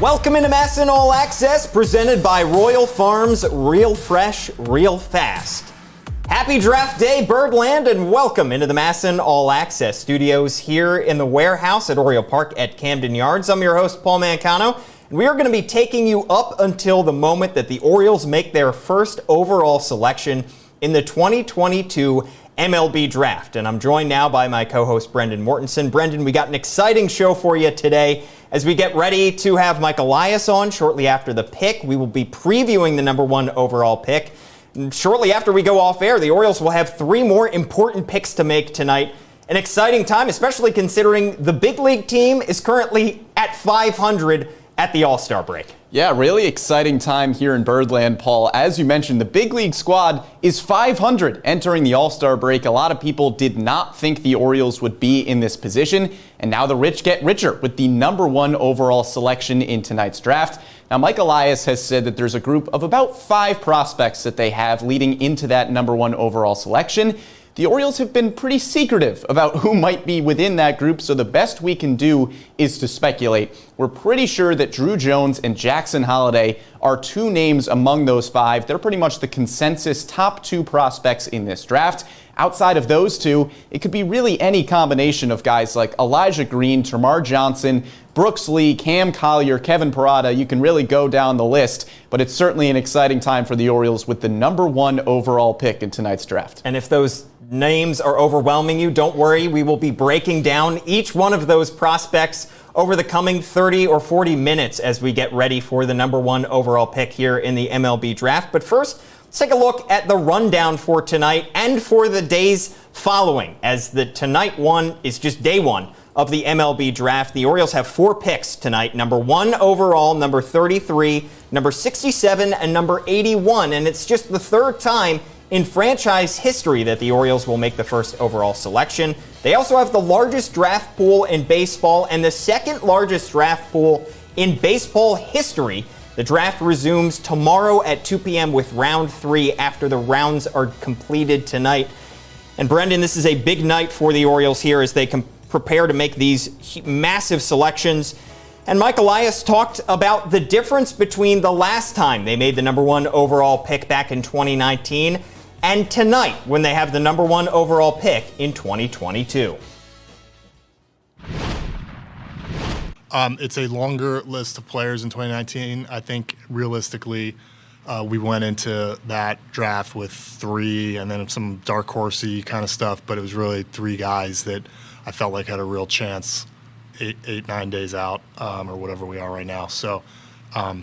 Welcome into MASN All Access, presented by Royal Farms, real fresh, real fast. Happy draft day, Birdland, and welcome into the MASN All Access studios here in the warehouse at Oriole Park at Camden Yards. I'm your host, Paul Mancano, and we are going to be taking you up until the moment that the Orioles make their first overall selection in the 2022 MLB Draft. And I'm joined now by my co-host, Brendan Mortensen. Brendan, we got an exciting show for you today. As we get ready to have Mike Elias on shortly after the pick, we will be previewing the number 1 overall pick. And shortly after we go off air, the Orioles will have 3 more important picks to make tonight. An exciting time, especially considering the big league team is currently at 500 at the All-Star break. Yeah, really exciting time here in Birdland, Paul. As you mentioned, the big league squad is 500 entering the All-Star break. A lot of people did not think the Orioles would be in this position, and now the rich get richer with the number 1 overall selection in tonight's draft. Now, Mike Elias has said that there's a group of about 5 prospects that they have leading into that number 1 overall selection. The Orioles have been pretty secretive about who might be within that group, so the best we can do is to speculate. We're pretty sure that Drew Jones and Jackson Holliday are 2 names among those 5. They're pretty much the consensus top 2 prospects in this draft. Outside of those 2, it could be really any combination of guys like Elijah Green, Tamar Johnson, Brooks Lee, Cam Collier, Kevin Parada. You can really go down the list, but it's certainly an exciting time for the Orioles with the number 1 overall pick in tonight's draft. And if those names are overwhelming you, don't worry. We will be breaking down each one of those prospects over the coming 30 or 40 minutes as we get ready for the number 1 overall pick here in the MLB Draft. But first, let's take a look at the rundown for tonight and for the days following, as the tonight one is just day 1 of the MLB Draft. The Orioles have 4 picks tonight, number 1 overall, number 33, number 67, and number 81. And it's just the 3rd time in franchise history that the Orioles will make the first overall selection. They also have the largest draft pool in baseball and the 2nd largest draft pool in baseball history. The draft resumes tomorrow at 2 p.m. with round 3 after the rounds are completed tonight. And Brendan, this is a big night for the Orioles here as they prepare to make these massive selections. And Mike Elias talked about the difference between the last time they made the number 1 overall pick back in 2019 and tonight when they have the number 1 overall pick in 2022. It's a longer list of players in 2019. I think realistically, we went into that draft with 3 and then some dark horsey kind of stuff, but it was really 3 guys that I felt like had a real chance 8-9 days out or whatever we are right now. So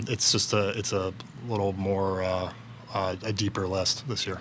it's just it's a little more a deeper list this year.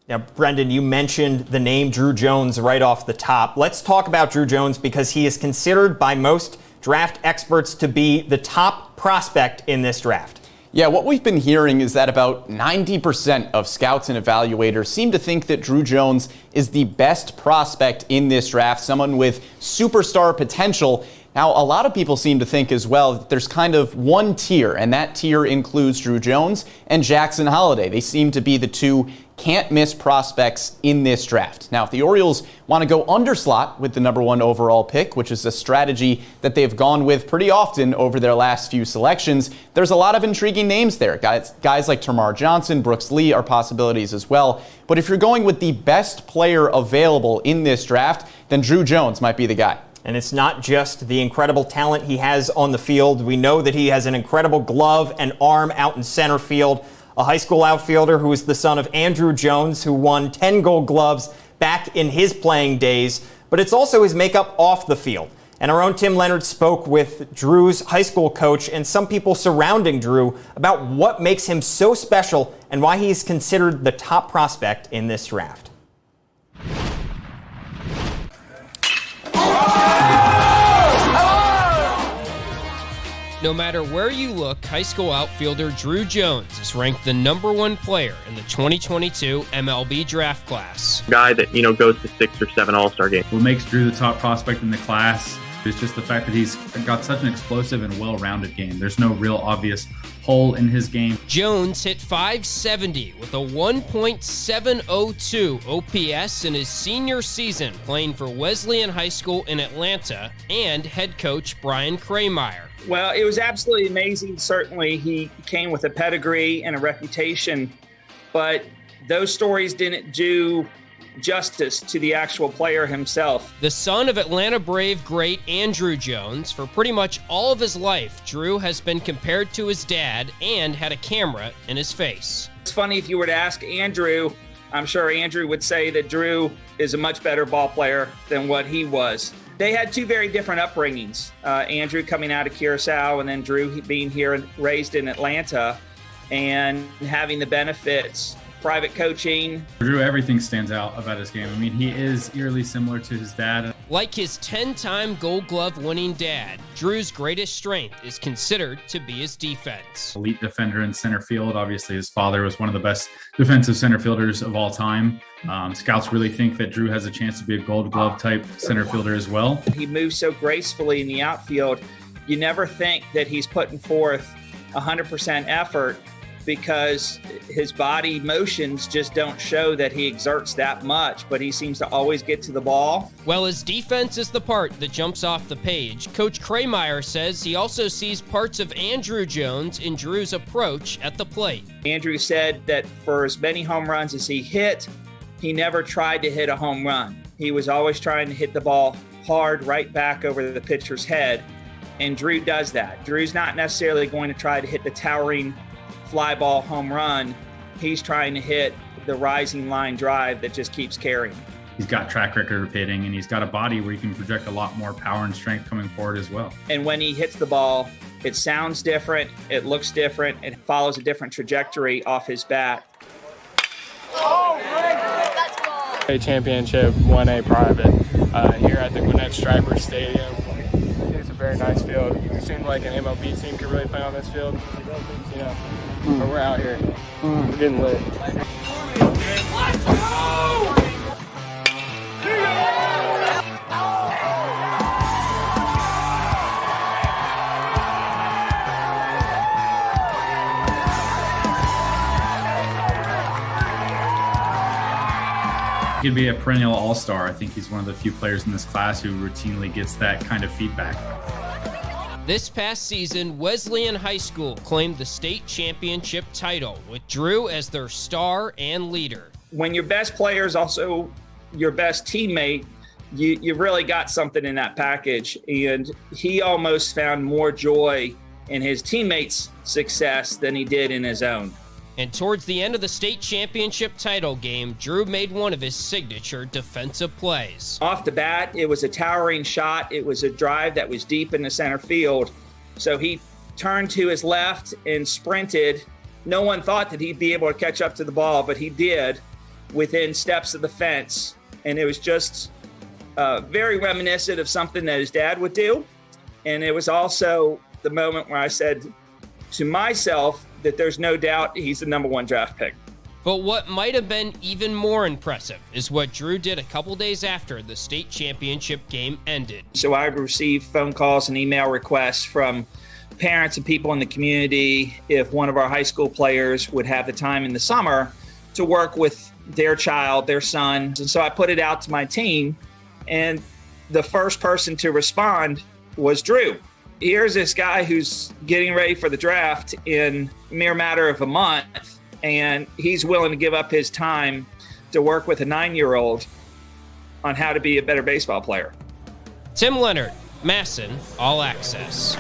Now, Brendan, you mentioned the name Drew Jones right off the top. Let's talk about Drew Jones because he is considered by most draft experts to be the top prospect in this draft. Yeah, what we've been hearing is that about 90% of scouts and evaluators seem to think that Drew Jones is the best prospect in this draft, someone with superstar potential. Now, a lot of people seem to think as well that there's kind of one tier, and that tier includes Drew Jones and Jackson Holliday. They seem to be the 2 can't-miss prospects in this draft. Now, if the Orioles want to go underslot with the number 1 overall pick, which is a strategy that they've gone with pretty often over their last few selections, there's a lot of intriguing names there. Guys like Tamar Johnson, Brooks Lee are possibilities as well. But if you're going with the best player available in this draft, then Drew Jones might be the guy. And it's not just the incredible talent he has on the field. We know that he has an incredible glove and arm out in center field. A high school outfielder who is the son of Andrew Jones, who won 10 Gold Gloves back in his playing days. But it's also his makeup off the field. And our own Tim Leonard spoke with Drew's high school coach and some people surrounding Drew about what makes him so special and why he's considered the top prospect in this draft. No matter where you look, high school outfielder Drew Jones is ranked the number 1 player in the 2022 MLB draft class. Guy that, goes to 6 or 7 All-Star games. What makes Drew the top prospect in the class It's just the fact that he's got such an explosive and well-rounded game. There's no real obvious hole in his game. Jones hit .570 with a 1.702 OPS in his senior season playing for Wesleyan High School in Atlanta and head coach Brian Krameyer. Well, it was absolutely amazing. Certainly, he came with a pedigree and a reputation, but those stories didn't do justice to the actual player himself. The son of Atlanta Brave great Andrew Jones, for pretty much all of his life, Drew has been compared to his dad and had a camera in his face. It's funny, if you were to ask Andrew, I'm sure Andrew would say that Drew is a much better ball player than what he was. They had two very different upbringings. Andrew coming out of Curacao, and then Drew being here and raised in Atlanta and having the benefits, private coaching. Drew, everything stands out about his game. I mean, he is eerily similar to his dad. Like his 10-time Gold Glove winning dad, Drew's greatest strength is considered to be his defense. Elite defender in center field. Obviously, his father was one of the best defensive center fielders of all time. Scouts really think that Drew has a chance to be a Gold Glove type center fielder as well. He moves so gracefully in the outfield. You never think that he's putting forth 100% effort, because his body motions just don't show that he exerts that much, but he seems to always get to the ball. Well, his defense is the part that jumps off the page. Coach Krameyer says he also sees parts of Andrew Jones in Drew's approach at the plate. Andrew said that for as many home runs as he hit, he never tried to hit a home run. He was always trying to hit the ball hard right back over the pitcher's head, and Drew does that. Drew's not necessarily going to try to hit the towering fly ball home run. He's trying to hit the rising line drive that just keeps carrying. He's got track record of hitting, and he's got a body where he can project a lot more power and strength coming forward as well. And when he hits the ball, it sounds different, it looks different, it follows a different trajectory off his bat. A championship 1A private here at the Gwinnett Striper Stadium. It's a very nice field. It seemed like an MLB team could really play on this field. You know, but we're out here. We're getting lit. Let's go! He could be a perennial all-star. I think he's one of the few players in this class who routinely gets that kind of feedback. This past season, Wesleyan High School claimed the state championship title, with Drew as their star and leader. When your best player is also your best teammate, you've really got something in that package. And he almost found more joy in his teammates' success than he did in his own. And towards the end of the state championship title game, Drew made one of his signature defensive plays. Off the bat, it was a towering shot. It was a drive that was deep in the center field. So he turned to his left and sprinted. No one thought that he'd be able to catch up to the ball, but he did within steps of the fence. And it was just very reminiscent of something that his dad would do. And it was also the moment where I said to myself that there's no doubt he's the #1 draft pick. But what might have been even more impressive is what Drew did a couple days after the state championship game ended. So I received phone calls and email requests from parents and people in the community if one of our high school players would have the time in the summer to work with their child, their son. And so I put it out to my team, and the first person to respond was Drew. Here's this guy who's getting ready for the draft in a mere matter of a month, and he's willing to give up his time to work with a 9-year-old on how to be a better baseball player. Tim Leonard, MASN All Access.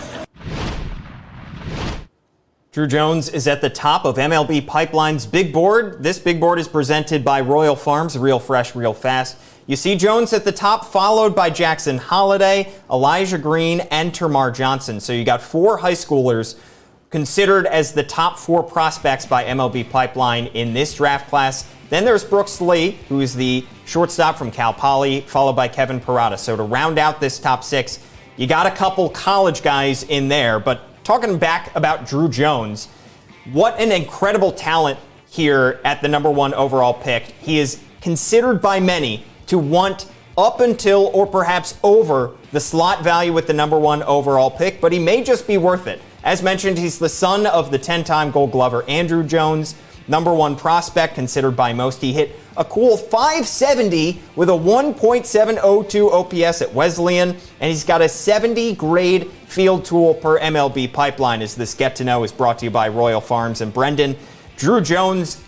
Drew Jones is at the top of MLB Pipelines Big Board. This big board is presented by Royal Farms, real fresh, real fast. You see Jones at the top, followed by Jackson Holliday, Elijah Green, and Tamar Johnson. So you got 4 high schoolers considered as the top 4 prospects by MLB Pipeline in this draft class. Then there's Brooks Lee, who is the shortstop from Cal Poly, followed by Kevin Parada. So to round out this top 6, you got a couple college guys in there. But talking back about Drew Jones, what an incredible talent here at the #1 overall pick. He is considered by many to want up until or perhaps over the slot value with the number 1 overall pick, but he may just be worth it. As mentioned, he's the son of the 10-time Gold Glover Andrew Jones, number 1 prospect considered by most. He hit a cool .570 with a 1.702 OPS at Wesleyan, and he's got a 70 grade field tool per MLB Pipeline, as this Get to Know is brought to you by Royal Farms and Brendan. Drew Jones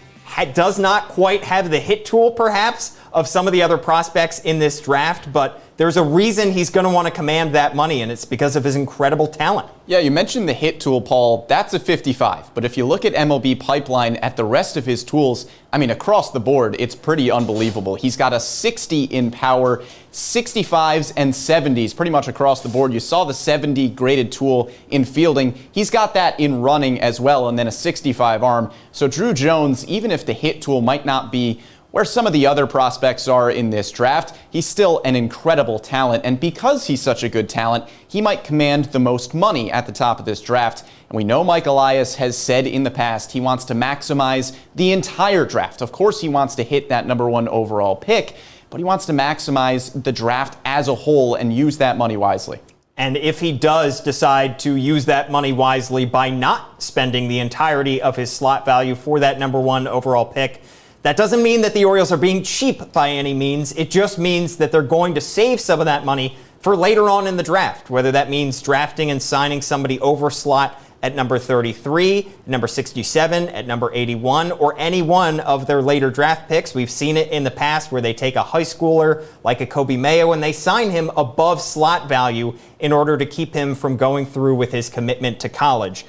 does not quite have the hit tool, perhaps, of some of the other prospects in this draft, but there's a reason he's going to want to command that money, and it's because of his incredible talent. Yeah, you mentioned the hit tool, Paul. That's a 55. But if you look at MLB Pipeline at the rest of his tools, I mean, across the board, it's pretty unbelievable. He's got a 60 in power, 65s and 70s, pretty much across the board. You saw the 70 graded tool in fielding. He's got that in running as well, and then a 65 arm. So Drew Jones, even if the hit tool might not be where some of the other prospects are in this draft, he's still an incredible talent. And because he's such a good talent, he might command the most money at the top of this draft. And we know Mike Elias has said in the past he wants to maximize the entire draft. Of course, he wants to hit that number 1 overall pick, but he wants to maximize the draft as a whole and use that money wisely. And if he does decide to use that money wisely by not spending the entirety of his slot value for that number 1 overall pick, that doesn't mean that the Orioles are being cheap by any means. It just means that they're going to save some of that money for later on in the draft, whether that means drafting and signing somebody over slot at number 33, number 67, at number 81, or any one of their later draft picks. We've seen it in the past where they take a high schooler like a Kobe Mayo and they sign him above slot value in order to keep him from going through with his commitment to college.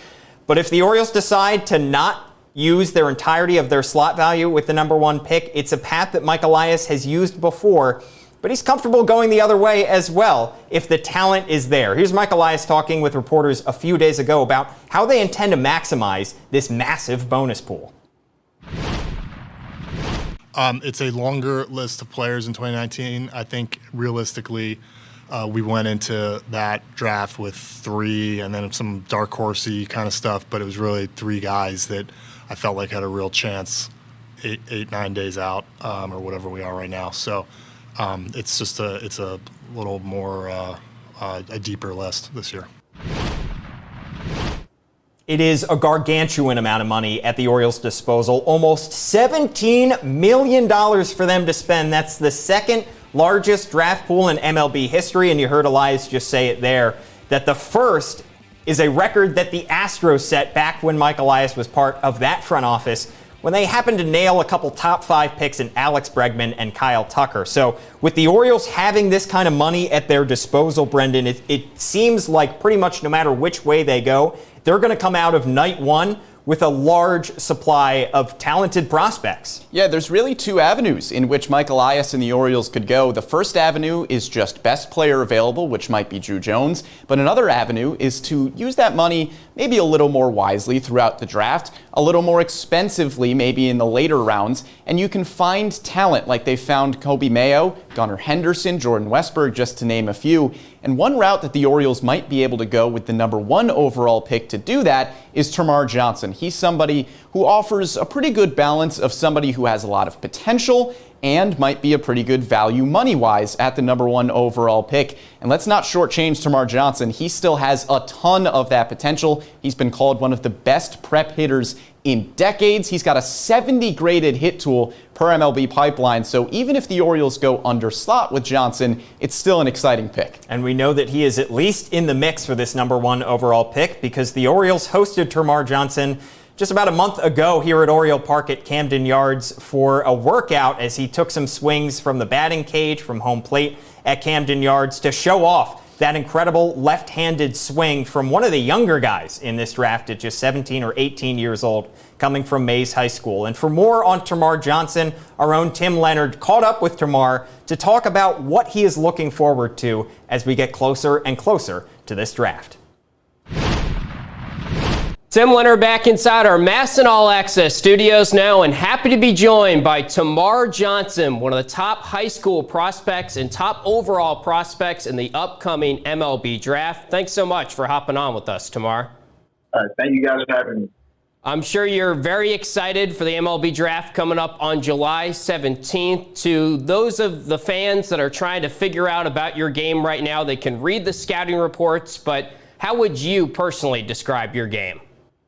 But if the Orioles decide to not use their entirety of their slot value with the number 1 pick, it's a path that Mike Elias has used before, but he's comfortable going the other way as well if the talent is there. Here's Mike Elias talking with reporters a few days ago about how they intend to maximize this massive bonus pool. It's a longer list of players in 2019. I think realistically, we went into that draft with 3 and then some dark horsey kind of stuff, but it was really 3 guys that I felt like had a real chance 8-9 days out or whatever we are right now. So it's just it's a little more a deeper list this year. It is a gargantuan amount of money at the Orioles' disposal, almost $17 million for them to spend. That's the second largest draft pool in MLB history, and you heard Elias just say it there, that the first is a record that the Astros set back when Mike Elias was part of that front office, when they happened to nail a couple top 5 picks in Alex Bregman and Kyle Tucker. So with the Orioles having this kind of money at their disposal, Brendan, it seems like pretty much no matter which way they go, they're going to come out of night 1 with a large supply of talented prospects. Yeah, there's really 2 avenues in which Mike Elias and the Orioles could go. The first avenue is just best player available, which might be Drew Jones. But another avenue is to use that money maybe a little more wisely throughout the draft, a little more expensively maybe in the later rounds, and you can find talent like they found Kobe Mayo, Gunnar Henderson, Jordan Westberg, just to name a few. And one route that the Orioles might be able to go with the number 1 overall pick to do that is Tamar Johnson. He's somebody who offers a pretty good balance of somebody who has a lot of potential and might be a pretty good value money-wise at the number 1 overall pick. And let's not shortchange Tamar Johnson. He still has a ton of that potential. He's been called one of the best prep hitters in decades. He's got a 70 graded hit tool per MLB Pipeline. So even if the Orioles go under slot with Johnson, it's still an exciting pick. And we know that he is at least in the mix for this number 1 overall pick because the Orioles hosted Tamar Johnson just about a month ago here at Oriole Park at Camden Yards for a workout as he took some swings from the batting cage from home plate at Camden Yards to show off that incredible left-handed swing from one of the younger guys in this draft at just 17 or 18 years old, coming from Mays High School. And for more on Tamar Johnson, our own Tim Leonard caught up with Tamar to talk about what he is looking forward to as we get closer and closer to this draft. Tim Leonard back inside our MASN All Access studios now, and happy to be joined by Tamar Johnson, one of the top high school prospects and top overall prospects in the upcoming MLB draft. Thanks so much for hopping on with us, Tamar. Thank you guys for having me. I'm sure you're very excited for the MLB draft coming up on July 17th. To those of the fans that are trying to figure out about your game right now, they can read the scouting reports, but how would you personally describe your game?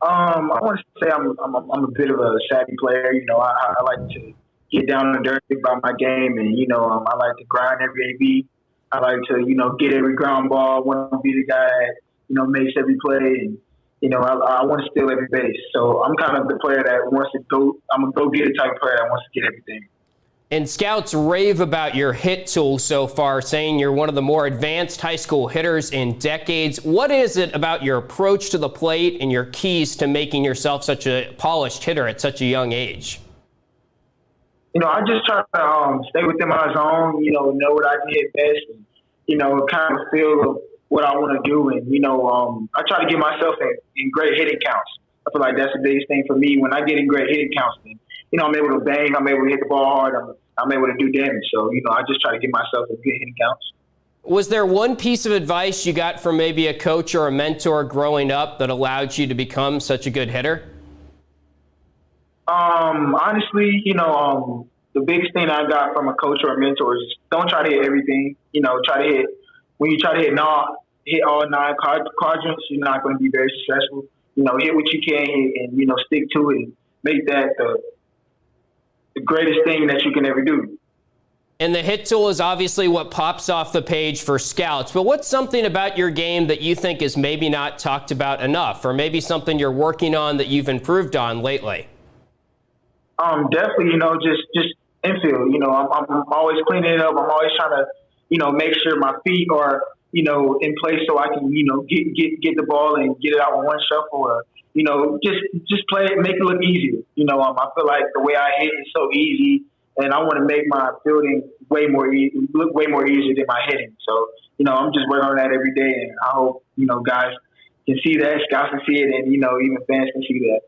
I want to say I'm a bit of a savvy player. You know, I like to get down and dirty about my game, and I like to grind every AB. I like to get every ground ball. Want to be the guy that makes every play, and I want to steal every base. So I'm kind of the player that wants to go. I'm a go-getter type of player that wants to get everything. And scouts rave about your hit tool so far, saying you're one of the more advanced high school hitters in decades. What is it about your approach to the plate and your keys to making yourself such a polished hitter at such a young age? I just try to stay within my zone, know what I can hit best, and, kind of feel what I want to do. And, I try to get myself in great hitting counts. I feel like that's the biggest thing for me. When I get in great hitting counts, then, I'm able to bang, I'm able to hit the ball hard, I'm able to do damage. So, I just try to get myself in good hitting counts. Was there one piece of advice you got from maybe a coach or a mentor growing up that allowed you to become such a good hitter? Honestly, the biggest thing I got from a coach or a mentor is don't try to hit everything. When you try to hit all 9 quadrants, you're not going to be very successful. Hit what you can hit and, stick to it and make that the greatest thing that you can ever do. And the hit tool is obviously what pops off the page for scouts. But what's something about your game that you think is maybe not talked about enough, or maybe something you're working on that you've improved on lately? Definitely, just infield. I'm always cleaning it up. I'm always trying to, make sure my feet are, in place so I can, get the ball and get it out with one shuffle. Or, just play it, make it look easier. I feel like the way I hit is so easy, and I want to make my fielding look way more easier than my hitting. So, I'm just working on that every day, and I hope, guys can see that, scouts can see it, and, even fans can see that.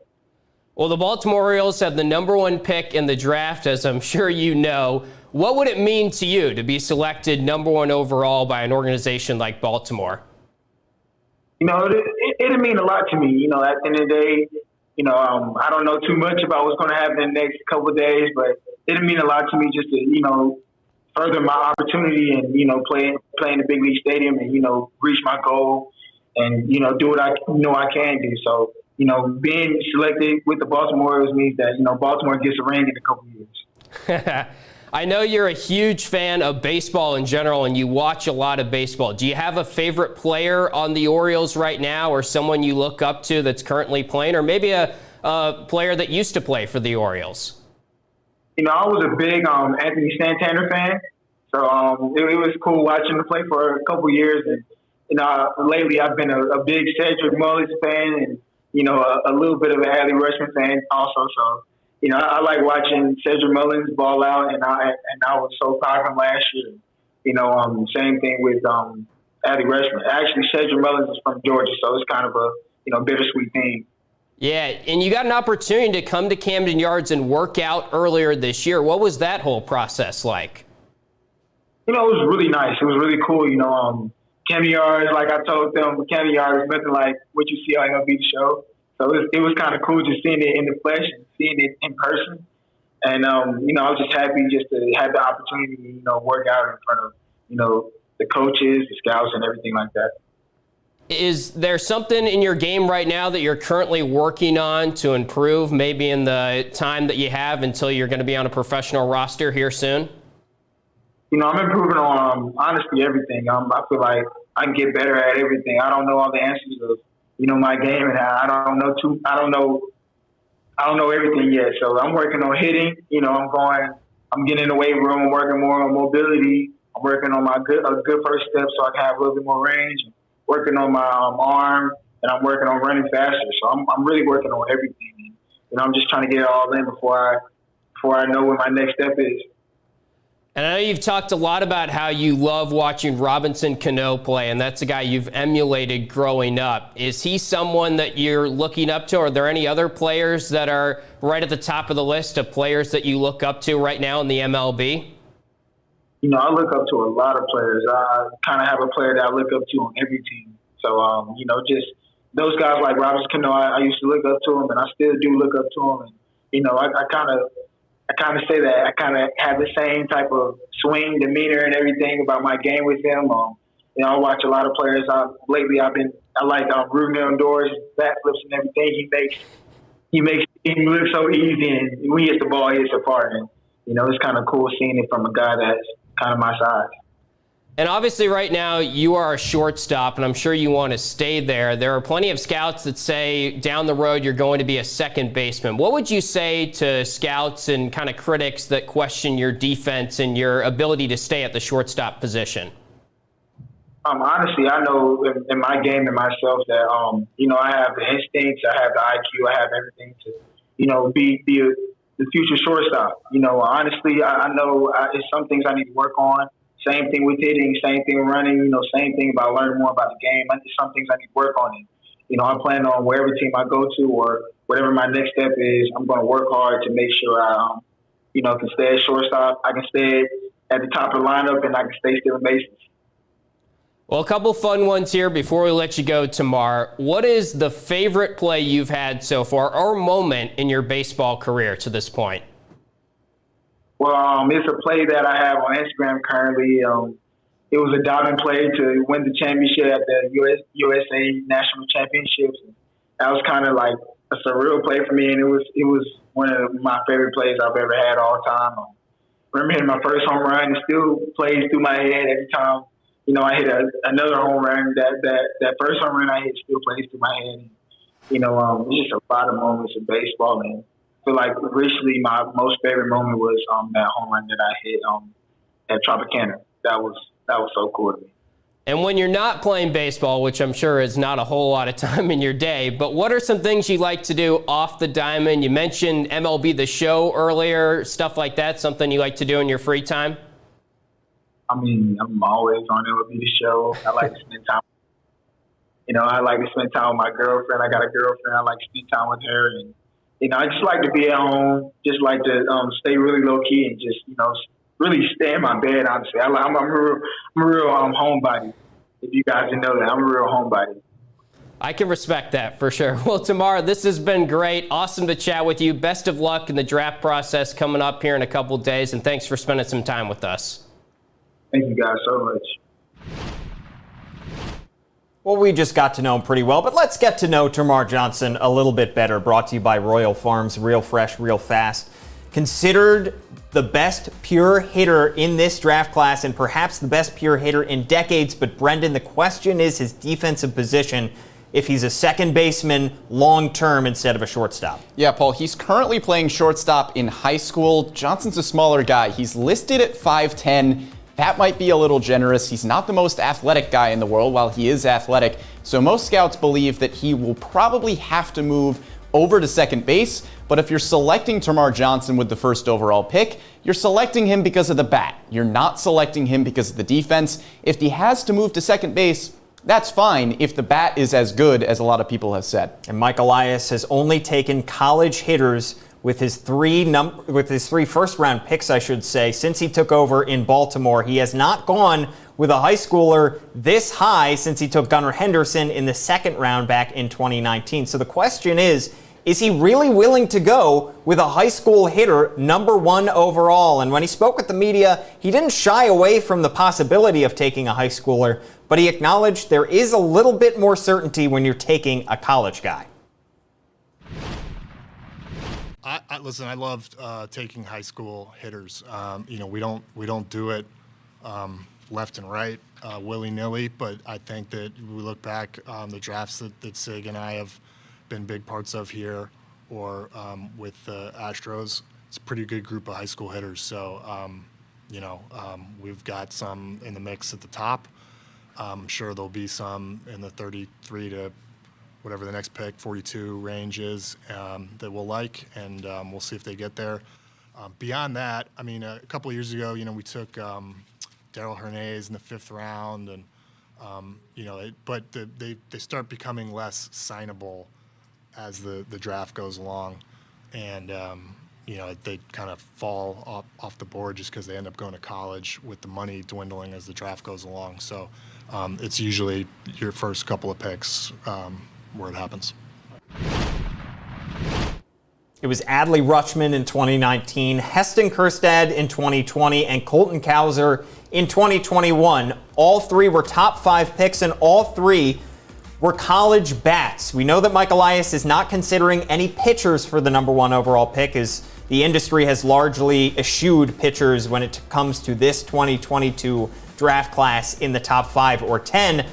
Well, the Baltimore Orioles have the #1 pick in the draft, as I'm sure you know. What would it mean to you to be selected #1 overall by an organization like Baltimore? It'd mean a lot to me. At the end of the day, I don't know too much about what's going to happen in the next couple of days, but it'd mean a lot to me just to, further my opportunity and, play in the big league stadium and, reach my goal and, do what I know I can do. So, being selected with the Baltimore Orioles means that, Baltimore gets a ring in a couple of years. I know you're a huge fan of baseball in general, and you watch a lot of baseball. Do you have a favorite player on the Orioles right now, or someone you look up to that's currently playing, or maybe a player that used to play for the Orioles? I was a big Anthony Santander fan, so it was cool watching him play for a couple of years. And lately I've been a big Cedric Mullins fan, and a little bit of an Adley Rutschman fan also. So. I like watching Cedric Mullins ball out, and I was so proud of him last year. Same thing with Adley Rutschman. Actually, Cedric Mullins is from Georgia, so it's kind of a bittersweet thing. Yeah, and you got an opportunity to come to Camden Yards and work out earlier this year. What was that whole process like? It was really nice. It was really cool. Camden Yards, like I told them, Camden Yards is nothing like what you see on MLB The Show. So it was kind of cool just seeing it in the flesh and seeing it in person. And, I was just happy just to have the opportunity to, work out in front of, the coaches, the scouts, and everything like that. Is there something in your game right now that you're currently working on to improve, maybe in the time that you have until you're going to be on a professional roster here soon? I'm improving on, honestly, everything. I feel like I can get better at everything. I don't know all the answers of my game, and I don't know everything yet. So I'm working on hitting. I'm getting in the weight room, working more on mobility. I'm working on a good first step so I can have a little bit more range. Working on my arm, and I'm working on running faster. So I'm really working on everything. And I'm just trying to get it all in before I know what my next step is. And I know you've talked a lot about how you love watching Robinson Cano play, and that's a guy you've emulated growing up. Is he someone that you're looking up to? Are there any other players that are right at the top of the list of players that you look up to right now in the MLB? I look up to a lot of players. I kind of have a player that I look up to on every team. So, just those guys like Robinson Cano, I used to look up to him, and I still do look up to him. And, you know, I kind of say that I kind of have the same type of swing, demeanor, and everything about my game with him. You know, I watch a lot of players. Lately, I like Ruben Lindor's backflips and everything. He makes it look so easy, and when he hits the ball, he hits it hard. And you know, it's kind of cool seeing it from a guy that's kind of my size. And obviously right now you are a shortstop, and I'm sure you want to stay there. There are plenty of scouts that say down the road you're going to be a second baseman. What would you say to scouts and kind of critics that question your defense and your ability to stay at the shortstop position? Honestly, I know in my game and myself that, you know, I have the instincts, I have the IQ, I have everything to, you know, be the future shortstop. You know, honestly, I know it's some things I need to work on. Same thing with hitting, same thing with running, you know, same thing about learning more about the game. There's some things I need to work on. And, you know, I plan on wherever team I go to or whatever my next step is, I'm going to work hard to make sure I, you know, can stay at shortstop. I can stay at the top of the lineup, and I can stay stealing bases. Well, a couple fun ones here before we let you go, Tamar. What is the favorite play you've had so far or moment in your baseball career to this point? Well, it's a play that I have on Instagram currently. It was a diving play to win the championship at the USA National Championships. That was kind of like a surreal play for me, and it was one of my favorite plays I've ever had all time. I remember hitting my first home run. It still plays through my head every time. You know, I hit another home run. That first home run I hit still plays through my head. You know, it's just a lot of moments in baseball, man. I feel like recently my most favorite moment was that home run that I hit at Tropicana. That was so cool to me. And when you're not playing baseball, which I'm sure is not a whole lot of time in your day, but what are some things you like to do off the diamond? You mentioned MLB The Show earlier, stuff like that, something you like to do in your free time? I mean, I'm always on MLB The Show. I like to spend time. You know, I like to spend time with my girlfriend. I got a girlfriend. I like to spend time with her. And, you know, I just like to be at home, just like to stay really low-key and just, you know, really stay in my bed, honestly. I'm a real homebody, if you guys didn't know that. I'm a real homebody. I can respect that for sure. Well, Tamar, this has been great. Awesome to chat with you. Best of luck in the draft process coming up here in a couple of days, and thanks for spending some time with us. Thank you guys so much. Well, we just got to know him pretty well, but let's get to know Tamar Johnson a little bit better. Brought to you by Royal Farms, real fresh, real fast. Considered the best pure hitter in this draft class and perhaps the best pure hitter in decades. But Brendan, the question is his defensive position, if he's a second baseman long-term instead of a shortstop. Yeah, Paul, he's currently playing shortstop in high school. Johnson's a smaller guy. He's listed at 5'10". That might be a little generous. He's not the most athletic guy in the world, while he is athletic. So most scouts believe that he will probably have to move over to second base. But if you're selecting Tamar Johnson with the first overall pick, you're selecting him because of the bat. You're not selecting him because of the defense. If he has to move to second base, that's fine if the bat is as good as a lot of people have said. And Mike Elias has only taken college hitters with his three first-round picks, I should say, since he took over in Baltimore. He has not gone with a high schooler this high since he took Gunnar Henderson in the second round back in 2019. So the question is he really willing to go with a high school hitter number 1 overall? And when he spoke with the media, he didn't shy away from the possibility of taking a high schooler, but he acknowledged there is a little bit more certainty when you're taking a college guy. Listen, I loved taking high school hitters. You know, we don't do it left and right willy-nilly, but I think that we look back on the drafts that Sig and I have been big parts of here, or with the Astros. It's a pretty good group of high school hitters. So, you know, we've got some in the mix at the top. I'm sure there'll be some in the 33 to whatever the next pick, 42 range is, that we'll like, and we'll see if they get there. Beyond that, I mean, a couple of years ago, you know, we took Darryl Hernandez in the 5th round, and you know, but they start becoming less signable as the draft goes along, and you know, they kind of fall off the board just because they end up going to college with the money dwindling as the draft goes along. So it's usually your first couple of picks. where it happens. It was Adley Rutschman in 2019, Heston Kjerstad in 2020, and Colton Cowser in 2021. All three were top 5 picks, and all three were college bats. We know that Mike Elias is not considering any pitchers for the number 1 overall pick, as the industry has largely eschewed pitchers when it comes to this 2022 draft class in the top 5 or 10.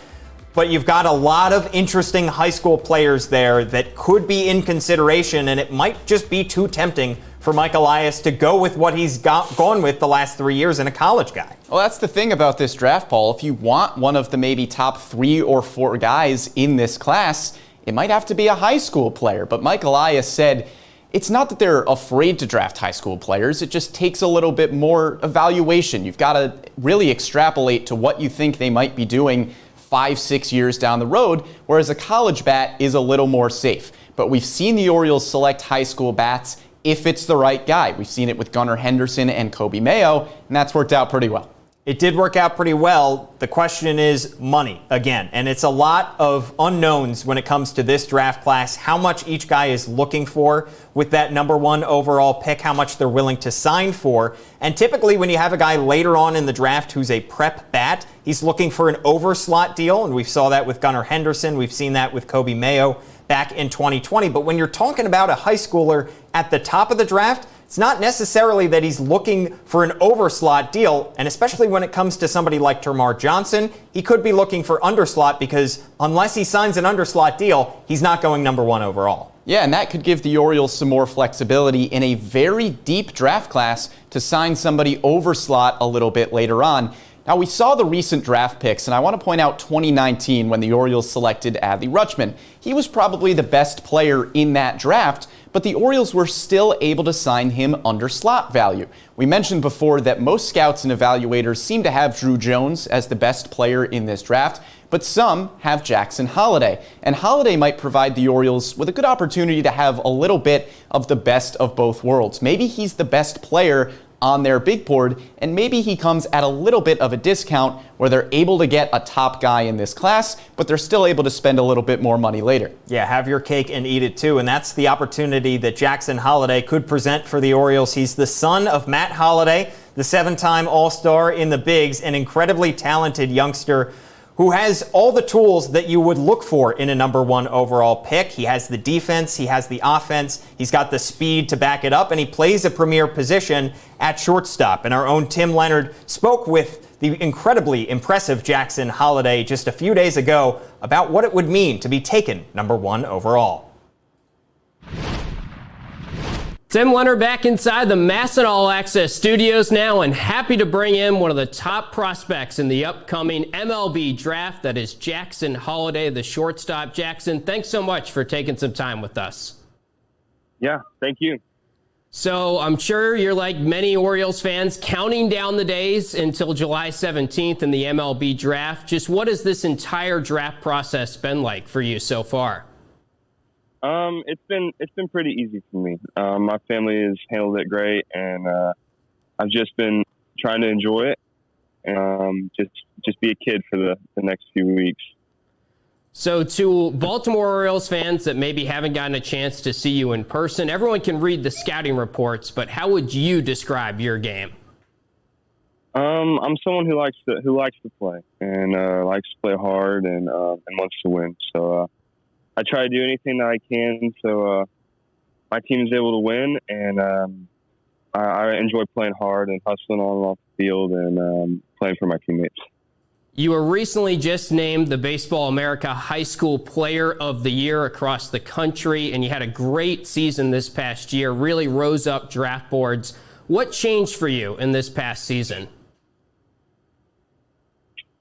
But you've got a lot of interesting high school players there that could be in consideration, and it might just be too tempting for Mike Elias to go with what he's gone with the last 3 years in a college guy. Well, that's the thing about this draft, Paul. If you want one of the maybe top 3 or 4 guys in this class, it might have to be a high school player. But Mike Elias said it's not that they're afraid to draft high school players. It just takes a little bit more evaluation. You've got to really extrapolate to what you think they might be doing 5-6 years down the road, whereas a college bat is a little more safe. But we've seen the Orioles select high school bats if it's the right guy. We've seen it with Gunnar Henderson and Kobe Mayo, and that's worked out pretty well. It did work out pretty well. The question is money again, and it's a lot of unknowns when it comes to this draft class, how much each guy is looking for with that number 1 overall pick, how much they're willing to sign for. And typically when you have a guy later on in the draft who's a prep bat, he's looking for an overslot deal, and we saw that with Gunnar Henderson. We've seen that with Kobe Mayo back in 2020. But when you're talking about a high schooler at the top of the draft, it's not necessarily that he's looking for an overslot deal, and especially when it comes to somebody like Tamar Johnson, he could be looking for underslot because unless he signs an underslot deal, he's not going number 1 overall. Yeah, and that could give the Orioles some more flexibility in a very deep draft class to sign somebody overslot a little bit later on. Now, we saw the recent draft picks, and I want to point out 2019 when the Orioles selected Adley Rutschman. He was probably the best player in that draft, but the Orioles were still able to sign him under slot value. We mentioned before that most scouts and evaluators seem to have Drew Jones as the best player in this draft, but some have Jackson Holliday. And Holliday might provide the Orioles with a good opportunity to have a little bit of the best of both worlds. Maybe he's the best player on their big board, and maybe he comes at a little bit of a discount where they're able to get a top guy in this class, but they're still able to spend a little bit more money later. Yeah, have your cake and eat it too, and that's the opportunity that Jackson Holliday could present for the Orioles. He's the son of Matt Holliday, the 7-time All-Star in the Bigs, an incredibly talented youngster who has all the tools that you would look for in a number 1 overall pick. He has the defense, he has the offense, he's got the speed to back it up, and he plays a premier position at shortstop. And our own Tim Leonard spoke with the incredibly impressive Jackson Holliday just a few days ago about what it would mean to be taken number 1 overall. Tim Leonard back inside the MASN All Access studios now, and happy to bring in one of the top prospects in the upcoming MLB draft. That is Jackson Holliday, the shortstop. Jackson, thanks so much for taking some time with us. Yeah, thank you. So I'm sure you're like many Orioles fans counting down the days until July 17th in the MLB draft. Just what has this entire draft process been like for you so far? It's been pretty easy for me. My family has handled it great, and I've just been trying to enjoy it and just be a kid for the next few weeks. So to Baltimore Orioles fans that maybe haven't gotten a chance to see you in person, everyone can read the scouting reports, but how would you describe your game? I'm someone who likes to play and likes to play hard and wants to win. So I try to do anything that I can so my team is able to win, and I enjoy playing hard and hustling on and off the field and playing for my teammates. You were recently just named the Baseball America High School Player of the Year across the country, and you had a great season this past year, really rose up draft boards. What changed for you in this past season?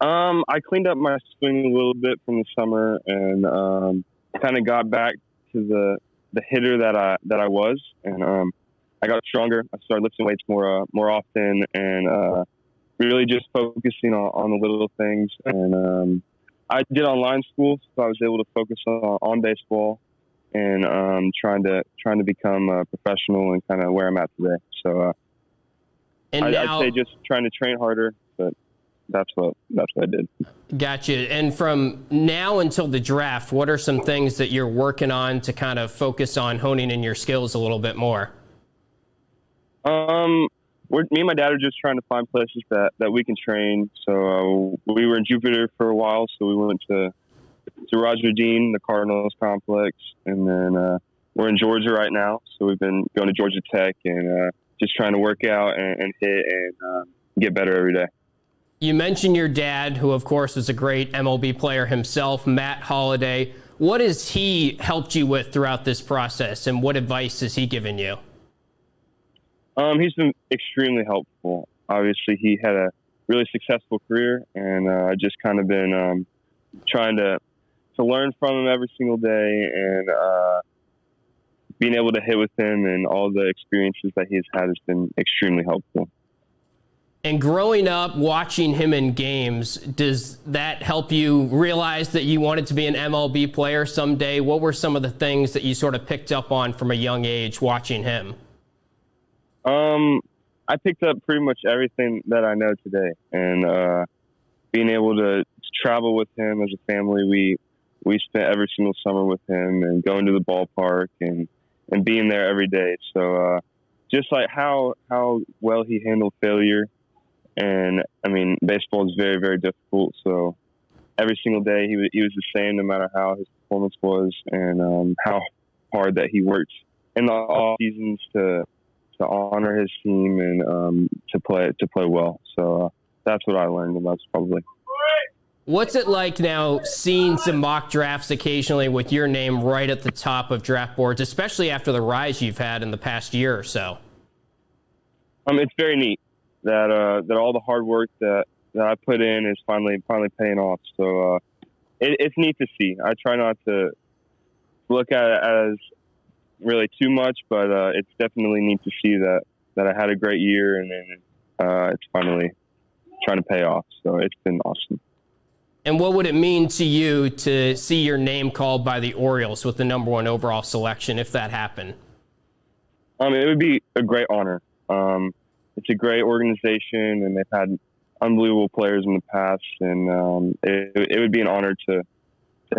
I cleaned up my swing a little bit from the summer and kind of got back to the hitter that I was, and I got stronger. I started lifting weights more often, and really just focusing on the little things. And I did online school, so I was able to focus on baseball and trying to become a professional and kind of where I'm at today. So I'd say just trying to train harder, but that's what I did. Gotcha. And from now until the draft, what are some things that you're working on to kind of focus on honing in your skills a little bit more? Me and my dad are just trying to find places that we can train. So we were in Jupiter for a while, so we went to Roger Dean, the Cardinals complex, and then we're in Georgia right now. So we've been going to Georgia Tech and just trying to work out and hit and get better every day. You mentioned your dad, who of course is a great MLB player himself, Matt Holliday. What has he helped you with throughout this process, and what advice has he given you? He's been extremely helpful. Obviously, he had a really successful career, and I've just kind of been trying to learn from him every single day, and being able to hit with him and all the experiences that he's had has been extremely helpful. And growing up, watching him in games, does that help you realize that you wanted to be an MLB player someday? What were some of the things that you sort of picked up on from a young age watching him? I picked up pretty much everything that I know today, and being able to travel with him as a family, we spent every single summer with him and going to the ballpark and being there every day. So just like how well he handled failure. And I mean, baseball is very, very difficult. So every single day he was the same, no matter how his performance was, and how hard that he worked in the off seasons to honor his team and to play well. So that's what I learned the most, probably. What's it like now seeing some mock drafts occasionally with your name right at the top of draft boards, especially after the rise you've had in the past year or so? It's very neat that all the hard work that I put in is finally paying off. So it's neat to see. I try not to look at it as really too much, but it's definitely neat to see that I had a great year, and then it's finally trying to pay off. So it's been awesome. And what would it mean to you to see your name called by the Orioles with the #1 overall selection if that happened? It would be a great honor. It's a great organization, and they've had unbelievable players in the past, and it would be an honor to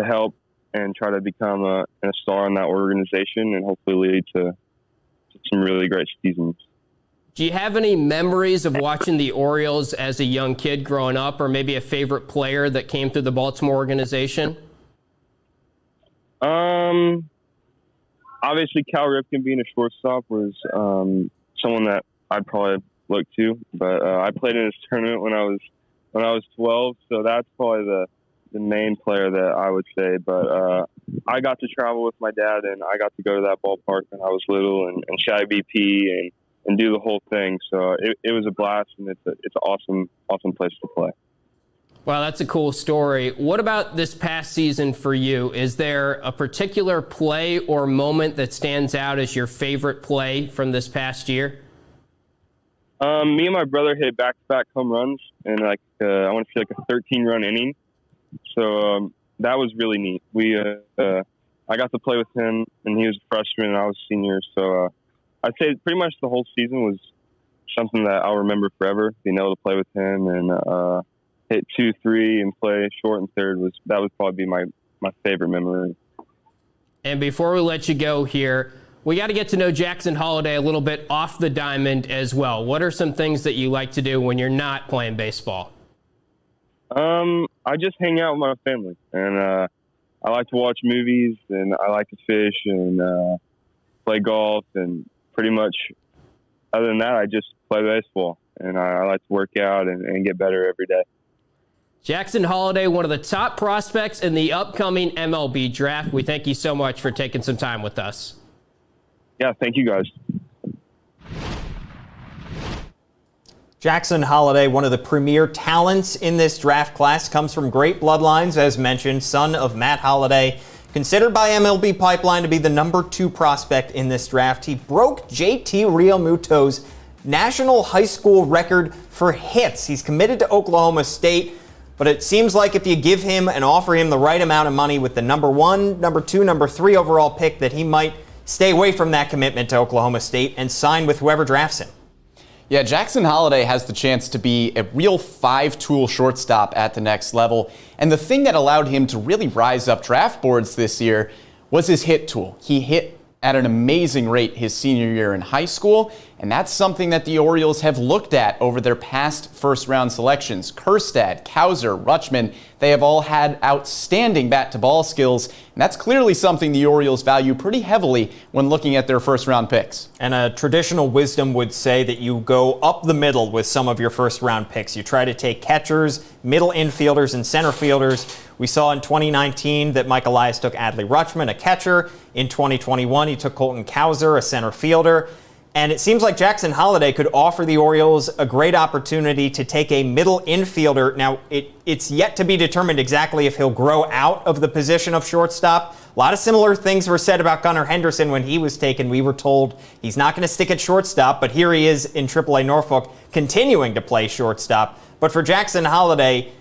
help and try to become a star in that organization and hopefully lead to some really great seasons. Do you have any memories of watching the Orioles as a young kid growing up, or maybe a favorite player that came through the Baltimore organization? Obviously, Cal Ripken being a shortstop was someone that I'd probably look to, but I played in his tournament when I was 12, so that's probably the main player that I would say. But I got to travel with my dad, and I got to go to that ballpark when I was little and shy BP and do the whole thing. So it was a blast, and it's an awesome place to play. Wow, that's a cool story. What about this past season for you? Is there a particular play or moment that stands out as your favorite play from this past year? Me and my brother hit back-to-back home runs in I want to say a 13-run inning. So that was really neat. I got to play with him, and he was a freshman, and I was a senior. So I'd say pretty much the whole season was something that I'll remember forever. Being able to play with him and hit 2-3 and play short and third would probably be my favorite memory. And before we let you go here, we got to get to know Jackson Holliday a little bit off the diamond as well. What are some things that you like to do when you're not playing baseball? I just hang out with my family, and I like to watch movies, and I like to fish and play golf, and pretty much other than that, I just play baseball, and I like to work out and get better every day. Jackson Holliday, one of the top prospects in the upcoming MLB draft. We thank you so much for taking some time with us. Yeah, thank you guys. Jackson Holliday, one of the premier talents in this draft class, comes from great bloodlines, as mentioned, son of Matt Holliday, considered by MLB Pipeline to be the #2 prospect in this draft. He broke JT Realmuto's national high school record for hits. He's committed to Oklahoma State, but it seems like if you give him and offer him the right amount of money with the #1, #2, #3 overall pick, that he might stay away from that commitment to Oklahoma State and sign with whoever drafts him. Yeah, Jackson Holliday has the chance to be a real five-tool shortstop at the next level. And the thing that allowed him to really rise up draft boards this year was his hit tool. He hit at an amazing rate his senior year in high school, and that's something that the Orioles have looked at over their past first-round selections. Kjerstad, Kauser, Rutschman, they have all had outstanding bat-to-ball skills, and that's clearly something the Orioles value pretty heavily when looking at their first-round picks. And a traditional wisdom would say that you go up the middle with some of your first-round picks. You try to take catchers, middle infielders, and center fielders. We saw in 2019 that Mike Elias took Adley Rutschman, a catcher. In 2021, he took Colton Kauser, a center fielder. And it seems like Jackson Holliday could offer the Orioles a great opportunity to take a middle infielder. Now, it's yet to be determined exactly if he'll grow out of the position of shortstop. A lot of similar things were said about Gunnar Henderson when he was taken. We were told he's not going to stick at shortstop, but here he is in AAA Norfolk continuing to play shortstop. But for Jackson Holliday,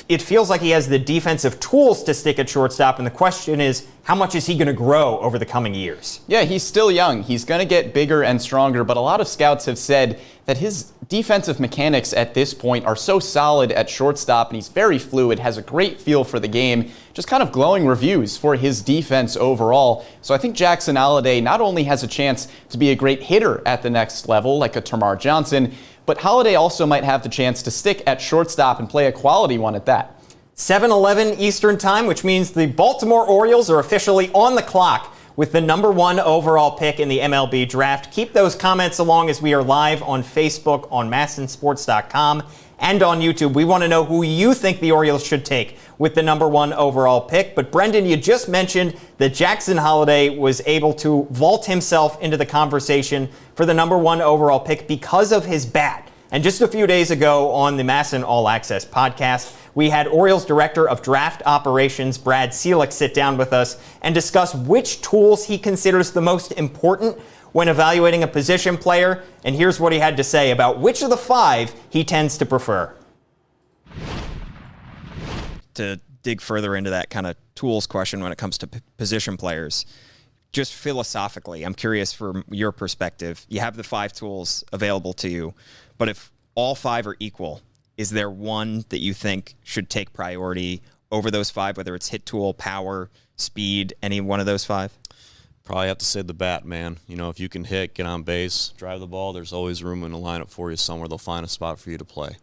it feels like he has the defensive tools to stick at shortstop, and the question is, how much is he going to grow over the coming years? Yeah, he's still young. He's going to get bigger and stronger, but a lot of scouts have said that his defensive mechanics at this point are so solid at shortstop, and he's very fluid, has a great feel for the game, just kind of glowing reviews for his defense overall. So I think Jackson Holliday not only has a chance to be a great hitter at the next level, like a Tamar Johnson, but Holliday also might have the chance to stick at shortstop and play a quality one at that. 7:11 Eastern Time, which means the Baltimore Orioles are officially on the clock with the #1 overall pick in the MLB draft. Keep those comments along as we are live on Facebook, on MASNsports.com, and on YouTube. We want to know who you think the Orioles should take with the #1 overall pick. But Brendan, you just mentioned that Jackson Holliday was able to vault himself into the conversation for the #1 overall pick because of his bat. And just a few days ago on the MASN All Access podcast, we had Orioles Director of Draft Operations Brad Selick sit down with us and discuss which tools he considers the most important when evaluating a position player. And here's what he had to say about which of the 5 he tends to prefer. To dig further into that kind of tools question when it comes to position players, just philosophically, I'm curious from your perspective. You have the 5 tools available to you, but if all 5 are equal, is there one that you think should take priority over those 5, whether it's hit tool, power, speed, any one of those 5? Probably have to say the bat, man. You know, if you can hit, get on base, drive the ball, there's always room in the lineup for you somewhere. They'll find a spot for you to play.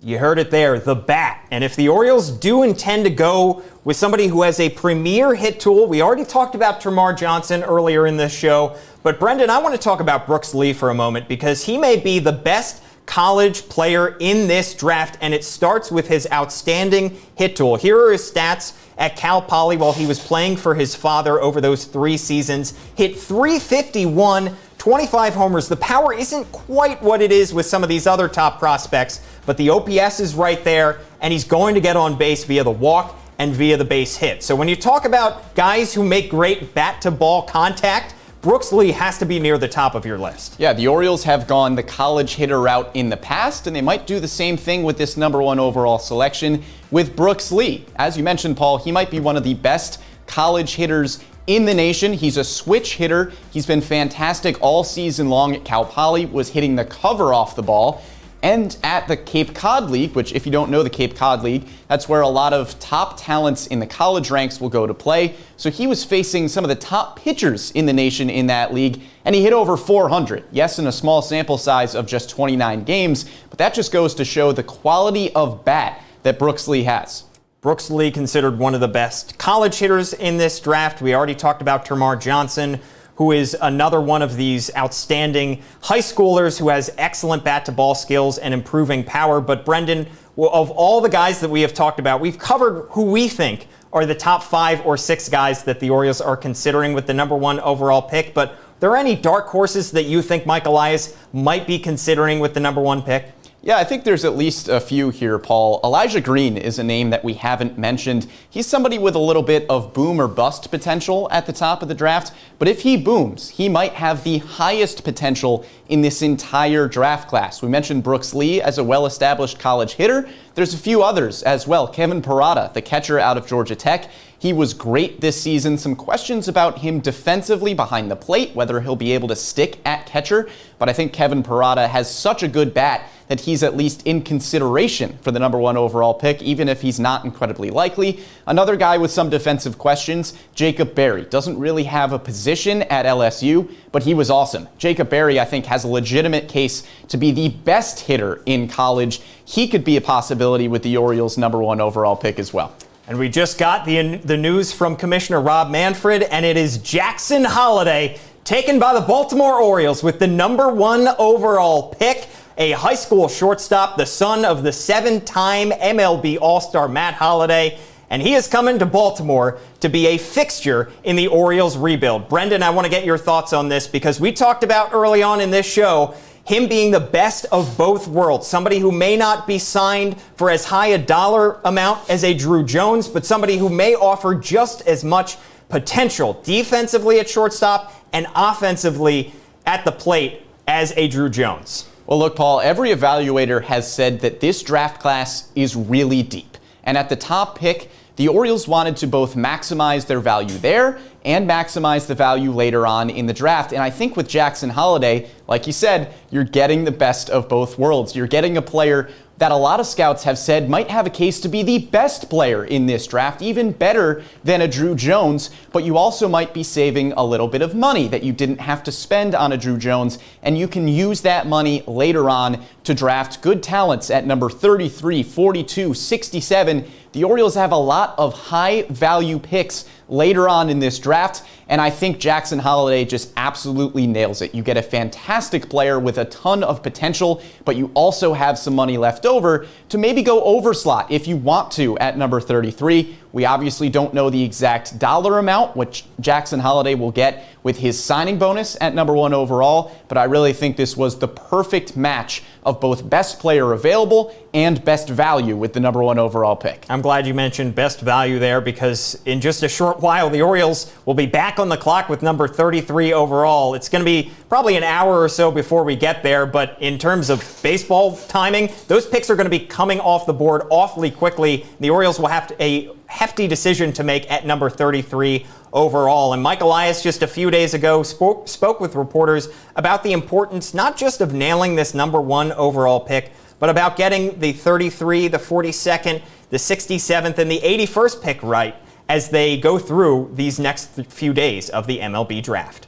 You heard it there, the bat. And if the Orioles do intend to go with somebody who has a premier hit tool, we already talked about Tamar Johnson earlier in this show, but Brendan, I want to talk about Brooks Lee for a moment because he may be the best college player in this draft, and it starts with his outstanding hit tool. Here are his stats at Cal Poly while he was playing for his father over those 3 seasons. Hit .351, 25 homers. The power isn't quite what it is with some of these other top prospects, but the OPS is right there, and he's going to get on base via the walk and via the base hit. So when you talk about guys who make great bat-to-ball contact, Brooks Lee has to be near the top of your list. Yeah, the Orioles have gone the college hitter route in the past, and they might do the same thing with this #1 overall selection with Brooks Lee. As you mentioned, Paul, he might be one of the best college hitters in the nation. He's a switch hitter. He's been fantastic all season long at Cal Poly, was hitting the cover off the ball. And at the Cape Cod League, which if you don't know the Cape Cod League, that's where a lot of top talents in the college ranks will go to play. So he was facing some of the top pitchers in the nation in that league, and he hit over 400. Yes, in a small sample size of just 29 games, but that just goes to show the quality of bat that Brooks Lee has. Brooks Lee considered one of the best college hitters in this draft. We already talked about Tamar Johnson, who is another one of these outstanding high schoolers who has excellent bat-to-ball skills and improving power. But Brendan, of all the guys that we have talked about, we've covered who we think are the top 5 or 6 guys that the Orioles are considering with the #1 overall pick. But are there any dark horses that you think Mike Elias might be considering with the #1 pick? Yeah, I think there's at least a few here, Paul. Elijah Green is a name that we haven't mentioned. He's somebody with a little bit of boom or bust potential at the top of the draft, but if he booms, he might have the highest potential in this entire draft class. We mentioned Brooks Lee as a well-established college hitter. There's a few others as well. Kevin Parada, the catcher out of Georgia Tech. He was great this season. Some questions about him defensively behind the plate, whether he'll be able to stick at catcher. But I think Kevin Parada has such a good bat that he's at least in consideration for the number 1 overall pick, even if he's not incredibly likely. Another guy with some defensive questions, Jacob Berry. Doesn't really have a position at LSU, but he was awesome. Jacob Berry, I think, has a legitimate case to be the best hitter in college. He could be a possibility with the Orioles' number 1 overall pick as well. And we just got the news from Commissioner Rob Manfred, and it is Jackson Holliday taken by the Baltimore Orioles with the number 1 overall pick. A high school shortstop, the son of the 7-time MLB All-Star Matt Holliday, and he is coming to Baltimore to be a fixture in the Orioles rebuild. Brendan, I want to get your thoughts on this because we talked about early on in this show him being the best of both worlds, somebody who may not be signed for as high a dollar amount as a Drew Jones, but somebody who may offer just as much potential defensively at shortstop and offensively at the plate as a Drew Jones. Well, look, Paul, every evaluator has said that this draft class is really deep. And at the top pick, the Orioles wanted to both maximize their value there and maximize the value later on in the draft. And I think with Jackson Holliday, like you said, you're getting the best of both worlds. You're getting a player that a lot of scouts have said might have a case to be the best player in this draft, even better than a Drew Jones, but you also might be saving a little bit of money that you didn't have to spend on a Drew Jones, and you can use that money later on to draft good talents at number 33, 42, 67. The Orioles have a lot of high-value picks later on in this draft, and I think Jackson Holliday just absolutely nails it. You get a fantastic player with a ton of potential, but you also have some money left over to maybe go overslot if you want to at number 33. We obviously don't know the exact dollar amount, which Jackson Holliday will get with his signing bonus at number 1 overall, but I really think this was the perfect match of both best player available and best value with the number 1 overall pick. I'm glad you mentioned best value there because in just a short while, the Orioles will be back on the clock with number 33 overall. It's going to be probably an hour or so before we get there, but in terms of baseball timing, those picks are going to be coming off the board awfully quickly. The Orioles will have a hefty decision to make at number 33 overall. And Mike Elias just a few days ago spoke with reporters about the importance not just of nailing this number 1 overall pick, but about getting the 33, the 42nd, the 67th, and the 81st pick right as they go through these next few days of the MLB draft.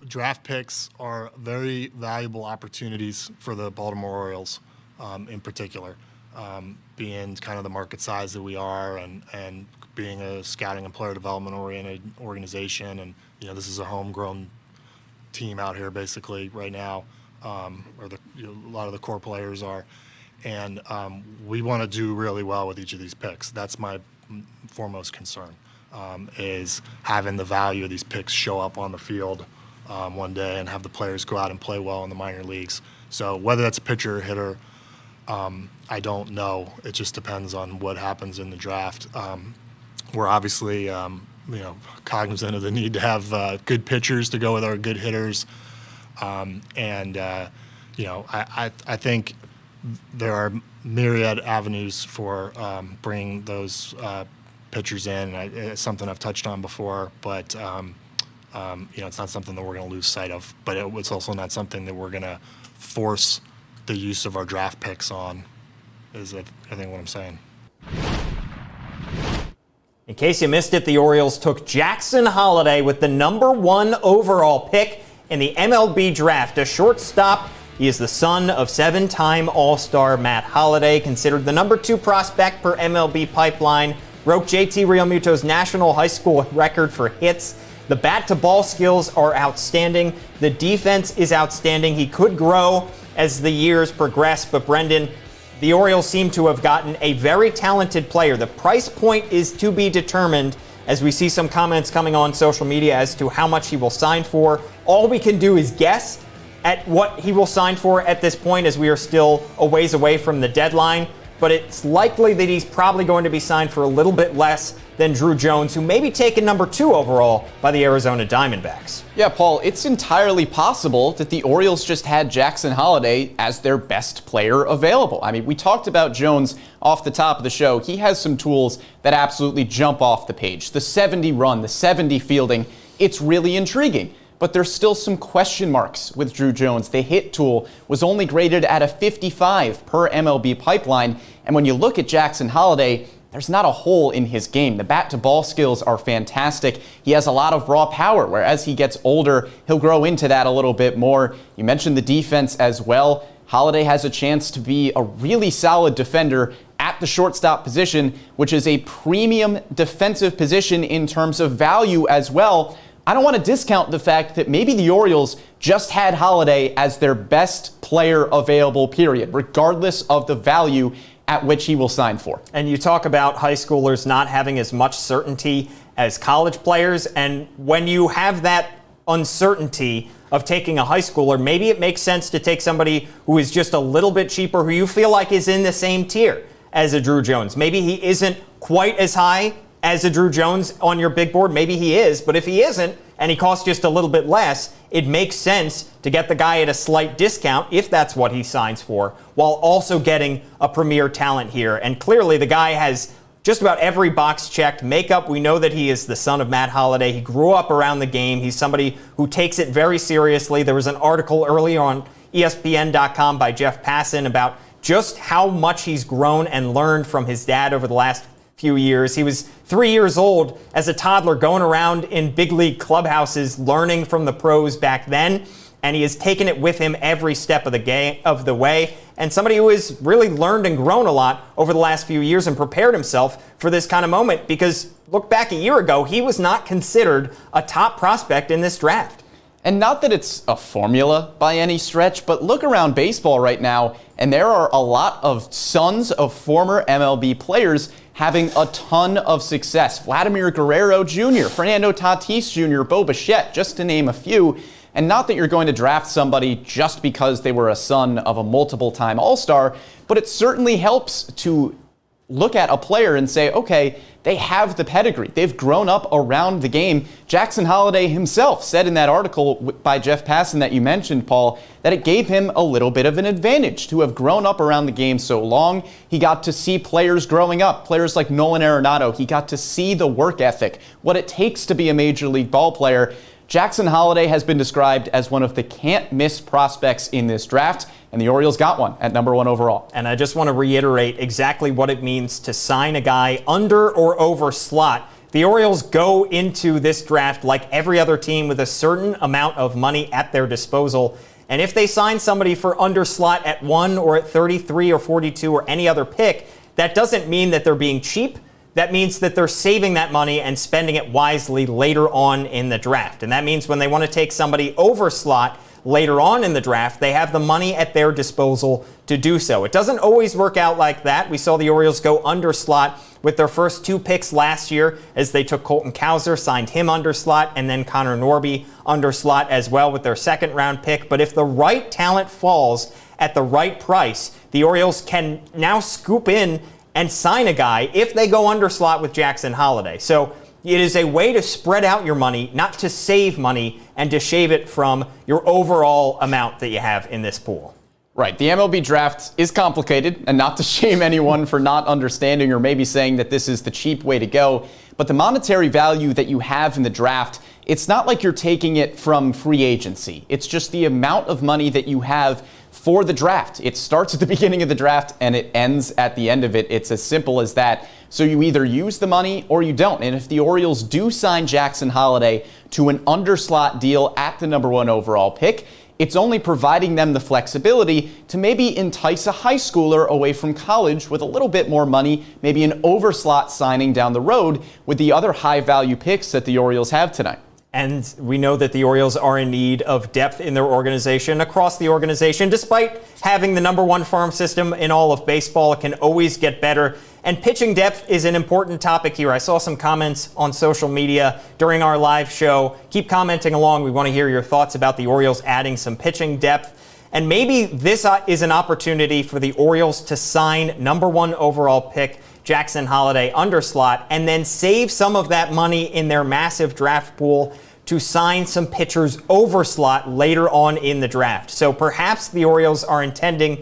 Draft picks are very valuable opportunities for the Baltimore Orioles in particular. Being kind of the market size that we are and being a scouting and player development oriented organization, and this is a homegrown team out here basically right now, or a lot of the core players are, and we want to do really well with each of these picks. That's my foremost concern, is having the value of these picks show up on the field one day and have the players go out and play well in the minor leagues. So whether that's a pitcher or hitter, I don't know. It just depends on what happens in the draft. We're obviously, cognizant of the need to have good pitchers to go with our good hitters, I think there are myriad avenues for bringing those pitchers in. It's something I've touched on before, but it's not something that we're going to lose sight of. But it's also not something that we're going to force the use of our draft picks on, is I think what I'm saying. In case you missed it, the Orioles took Jackson Holliday with the number 1 overall pick in the MLB draft, a shortstop. He is the son of 7-time All-Star Matt Holliday, considered the number 2 prospect per MLB Pipeline, broke JT Realmuto's national high school record for hits. The bat-to-ball skills are outstanding. The defense is outstanding. He could grow as the years progress, but Brendan, the Orioles seem to have gotten a very talented player. The price point is to be determined, as we see some comments coming on social media as to how much he will sign for. All we can do is guess, at what he will sign for at this point, as we are still a ways away from the deadline. But it's likely that he's probably going to be signed for a little bit less than Drew Jones, who may be taken number 2 overall by the Arizona Diamondbacks. Yeah, Paul, it's entirely possible that the Orioles just had Jackson Holliday as their best player available. I mean, we talked about Jones off the top of the show. He has some tools that absolutely jump off the page. The 70 run, the 70 fielding, it's really intriguing. But there's still some question marks with Drew Jones. The hit tool was only graded at a 55 per MLB Pipeline. And when you look at Jackson Holliday, there's not a hole in his game. The bat-to-ball skills are fantastic. He has a lot of raw power, where as he gets older, he'll grow into that a little bit more. You mentioned the defense as well. Holliday has a chance to be a really solid defender at the shortstop position, which is a premium defensive position in terms of value as well. I don't want to discount the fact that maybe the Orioles just had Holliday as their best player available, period, regardless of the value at which he will sign for. And you talk about high schoolers not having as much certainty as college players, and when you have that uncertainty of taking a high schooler, maybe it makes sense to take somebody who is just a little bit cheaper, who you feel like is in the same tier as a Drew Jones. Maybe he isn't quite as high as a Drew Jones on your big board. Maybe he is, but if he isn't and he costs just a little bit less, it makes sense to get the guy at a slight discount if that's what he signs for, while also getting a premier talent here. And clearly the guy has just about every box checked. Makeup, we know that he is the son of Matt Holliday. He grew up around the game. He's somebody who takes it very seriously. There was an article earlier on ESPN.com by Jeff Passan about just how much he's grown and learned from his dad over the last few years. He was 3 years old as a toddler, going around in big league clubhouses, learning from the pros back then, and he has taken it with him every step of the way. And somebody who has really learned and grown a lot over the last few years and prepared himself for this kind of moment, because look back a year ago, he was not considered a top prospect in this draft. And not that it's a formula by any stretch, but look around baseball right now, and there are a lot of sons of former MLB players having a ton of success. Vladimir Guerrero Jr., Fernando Tatis Jr., Bo Bichette, just to name a few. And not that you're going to draft somebody just because they were a son of a multiple-time All-Star, but it certainly helps to look at a player and say, okay, they have the pedigree. They've grown up around the game. Jackson Holliday himself said in that article by Jeff Passan that you mentioned, Paul, that it gave him a little bit of an advantage to have grown up around the game so long. He got to see players growing up, players like Nolan Arenado. He got to see the work ethic, what it takes to be a major league ball player. Jackson Holliday has been described as one of the can't-miss prospects in this draft, and the Orioles got one at number 1 overall. And I just want to reiterate exactly what it means to sign a guy under or over slot. The Orioles go into this draft like every other team with a certain amount of money at their disposal. And if they sign somebody for under slot at 1 or at 33 or 42 or any other pick, that doesn't mean that they're being cheap. That means that they're saving that money and spending it wisely later on in the draft. And that means when they want to take somebody over slot later on in the draft, they have the money at their disposal to do so. It doesn't always work out like that. We saw the Orioles go under slot with their first 2 picks last year as they took Colton Cowser, signed him under slot, and then Connor Norby under slot as well with their second-round pick. But if the right talent falls at the right price, the Orioles can now scoop in and sign a guy if they go under slot with Jackson Holliday. So it is a way to spread out your money, not to save money and to shave it from your overall amount that you have in this pool. Right. The MLB draft is complicated, and not to shame anyone for not understanding or maybe saying that this is the cheap way to go, but the monetary value that you have in the draft, it's not like you're taking it from free agency. It's just the amount of money that you have for the draft. It starts at the beginning of the draft and it ends at the end of it. It's as simple as that. So you either use the money or you don't. And if the Orioles do sign Jackson Holliday to an underslot deal at the number 1 overall pick, it's only providing them the flexibility to maybe entice a high schooler away from college with a little bit more money, maybe an overslot signing down the road with the other high value picks that the Orioles have tonight. And we know that the Orioles are in need of depth in their organization, across the organization. Despite having the #1 farm system in all of baseball, it can always get better. And pitching depth is an important topic here. I saw some comments on social media during our live show. Keep commenting along. We want to hear your thoughts about the Orioles adding some pitching depth. And maybe this is an opportunity for the Orioles to sign #1 overall pick Jackson Holliday under slot, and then save some of that money in their massive draft pool to sign some pitchers over slot later on in the draft. So perhaps the Orioles are intending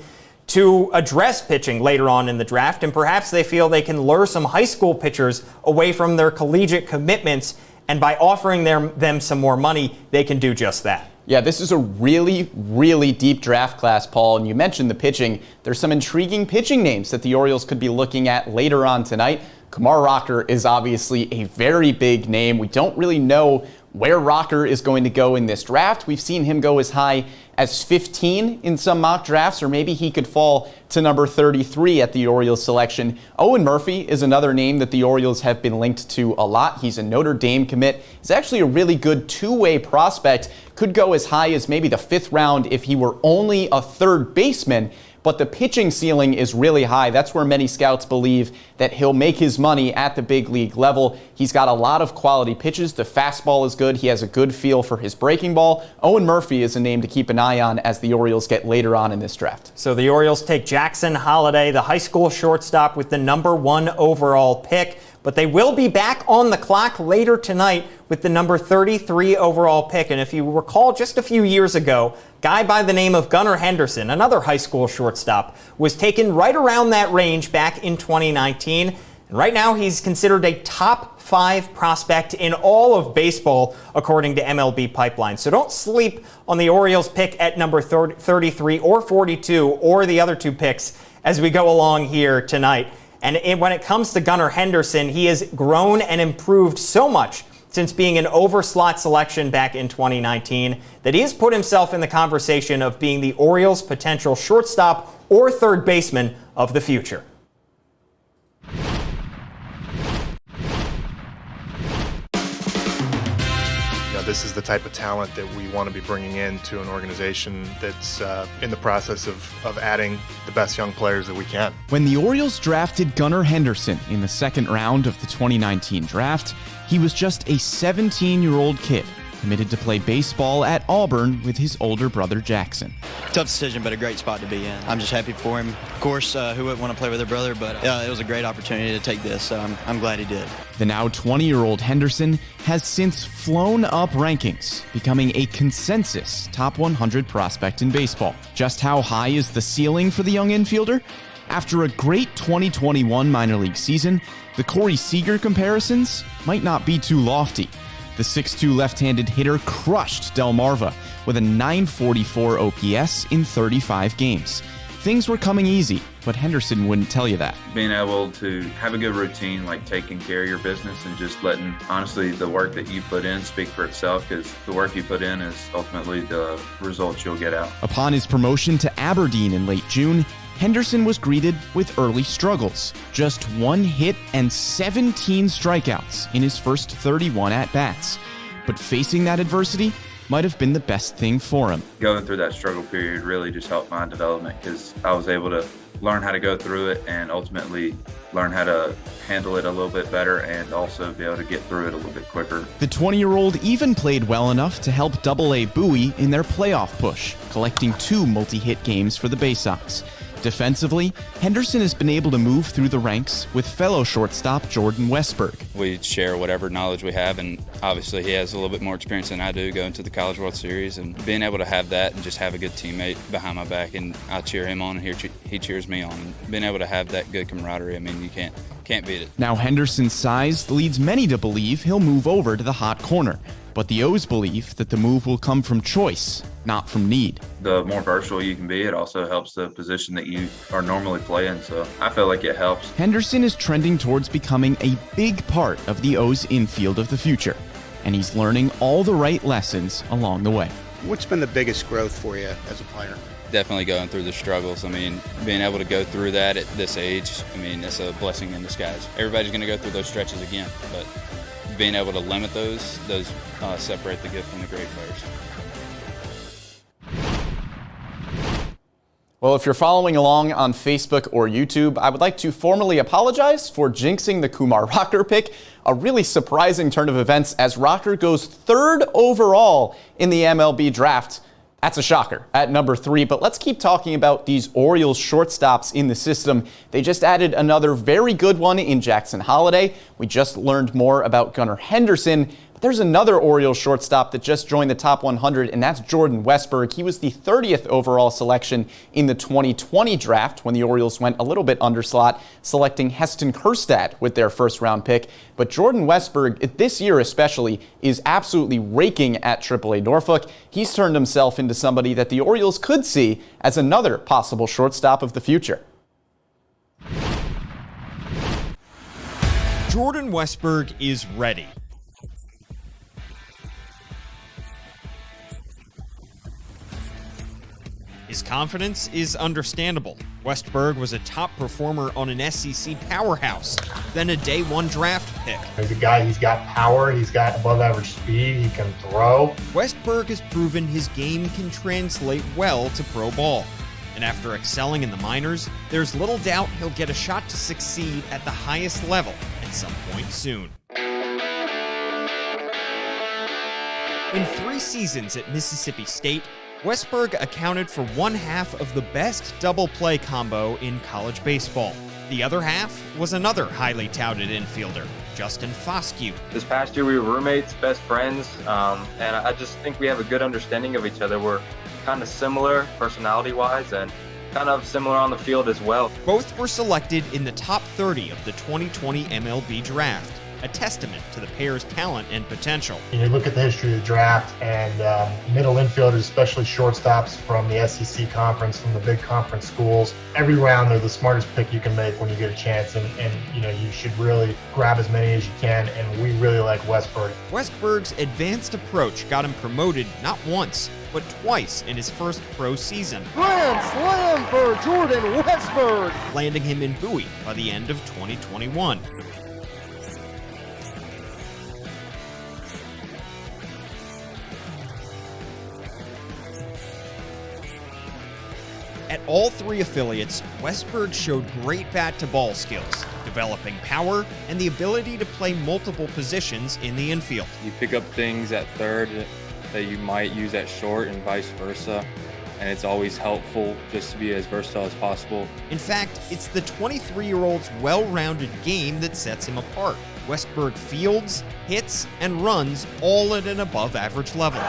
to address pitching later on in the draft, and perhaps they feel they can lure some high school pitchers away from their collegiate commitments, and by offering them some more money, they can do just that. Yeah, this is a really, really deep draft class, Paul, and you mentioned the pitching. There's some intriguing pitching names that the Orioles could be looking at later on tonight. Kumar Rocker is obviously a very big name. We don't really know where Rocker is going to go in this draft. We've seen him go as high as 15 in some mock drafts, or maybe he could fall to number 33 at the Orioles selection. Owen Murphy is another name that the Orioles have been linked to a lot. He's a Notre Dame commit. He's actually a really good two-way prospect. Could go as high as maybe the 5th round if he were only a third baseman. But the pitching ceiling is really high. That's where many scouts believe that he'll make his money at the big league level. He's got a lot of quality pitches. The fastball is good. He has a good feel for his breaking ball. Owen Murphy is a name to keep an eye on as the Orioles get later on in this draft. So the Orioles take Jackson Holliday, the high school shortstop, with the #1 overall pick. But they will be back on the clock later tonight with the number 33 overall pick. And if you recall, just a few years ago, a guy by the name of Gunnar Henderson, another high school shortstop, was taken right around that range back in 2019. And right now, he's considered a top 5 prospect in all of baseball, according to MLB Pipelines. So don't sleep on the Orioles pick at number 33 or 42 or the other 2 picks as we go along here tonight. And when it comes to Gunnar Henderson, he has grown and improved so much since being an over-slot selection back in 2019 that he has put himself in the conversation of being the Orioles' potential shortstop or third baseman of the future. This is the type of talent that we want to be bringing into an organization that's in the process of adding the best young players that we can. When the Orioles drafted Gunnar Henderson in the 2nd round of the 2019 draft, he was just a 17-year-old kid committed to play baseball at Auburn with his older brother Jackson. Tough decision, but a great spot to be in. I'm just happy for him. Of course, who wouldn't want to play with their brother, but it was a great opportunity to take this, so I'm glad he did. The now 20-year-old Henderson has since flown up rankings, becoming a consensus top 100 prospect in baseball. Just how high is the ceiling for the young infielder? After a great 2021 minor league season, the Corey Seager comparisons might not be too lofty. The 6'2 left-handed hitter crushed Delmarva with a .944 OPS in 35 games. Things were coming easy, but Henderson wouldn't tell you that. Being able to have a good routine, like taking care of your business and just letting, honestly, the work that you put in speak for itself, because the work you put in is ultimately the results you'll get out. Upon his promotion to Aberdeen in late June, Henderson was greeted with early struggles. Just 1 hit and 17 strikeouts in his first 31 at-bats. But facing that adversity might have been the best thing for him. Going through that struggle period really just helped my development, because I was able to learn how to go through it and ultimately learn how to handle it a little bit better and also be able to get through it a little bit quicker. The 20-year-old even played well enough to help AA Bowie in their playoff push, collecting 2 multi-hit games for the Bay Sox. Defensively, Henderson has been able to move through the ranks with fellow shortstop Jordan Westberg. We share whatever knowledge we have, and obviously he has a little bit more experience than I do going to the College World Series, and being able to have that and just have a good teammate behind my back, and I cheer him on and he cheers me on. And being able to have that good camaraderie, I mean, you can't beat it. Now Henderson's size leads many to believe he'll move over to the hot corner. But the O's believe that the move will come from choice, not from need. The more versatile you can be, it also helps the position that you are normally playing, so I feel like it helps. Henderson is trending towards becoming a big part of the O's infield of the future, and he's learning all the right lessons along the way. What's been the biggest growth for you as a player? Definitely going through the struggles. I mean, being able to go through that at this age, I mean, it's a blessing in disguise. Everybody's going to go through those stretches again, but being able to limit those separate the good from the great players. Well, if you're following along on Facebook or YouTube, I would like to formally apologize for jinxing the Kumar Rocker pick. A really surprising turn of events as Rocker goes 3rd overall in the MLB draft. That's a shocker at number 3, but let's keep talking about these Orioles shortstops in the system. They just added another very good one in Jackson Holliday. We just learned more about Gunnar Henderson. There's another Orioles shortstop that just joined the top 100, and that's Jordan Westberg. He was the 30th overall selection in the 2020 draft when the Orioles went a little bit underslot, selecting Heston Kjerstad with their first-round pick. But Jordan Westberg, this year especially, is absolutely raking at AAA Norfolk. He's turned himself into somebody that the Orioles could see as another possible shortstop of the future. Jordan Westberg is ready. His confidence is understandable. Westberg was a top performer on an SEC powerhouse, then a day 1 draft pick. He's a guy, he's got power, he's got above average speed, he can throw. Westberg has proven his game can translate well to pro ball. And after excelling in the minors, there's little doubt he'll get a shot to succeed at the highest level at some point soon. In 3 seasons at Mississippi State, Westberg accounted for 1/2 of the best double play combo in college baseball. The other half was another highly touted infielder, Justin Foscue. This past year we were roommates, best friends, and I just think we have a good understanding of each other. We're kind of similar personality-wise and kind of similar on the field as well. Both were selected in the top 30 of the 2020 MLB draft, a testament to the pair's talent and potential. You look at the history of the draft, and middle infielders, especially shortstops from the SEC conference, from the big conference schools, every round they're the smartest pick you can make when you get a chance, and you should really grab as many as you can, and we really like Westberg. Westberg's advanced approach got him promoted not once, but twice in his first pro season. Grand slam for Jordan Westberg, landing him in Bowie by the end of 2021. At all 3 affiliates, Westberg showed great bat-to-ball skills, developing power and the ability to play multiple positions in the infield. You pick up things at third that you might use at short and vice versa, and it's always helpful just to be as versatile as possible. In fact, it's the 23-year-old's well-rounded game that sets him apart. Westberg fields, hits, and runs all at an above-average level.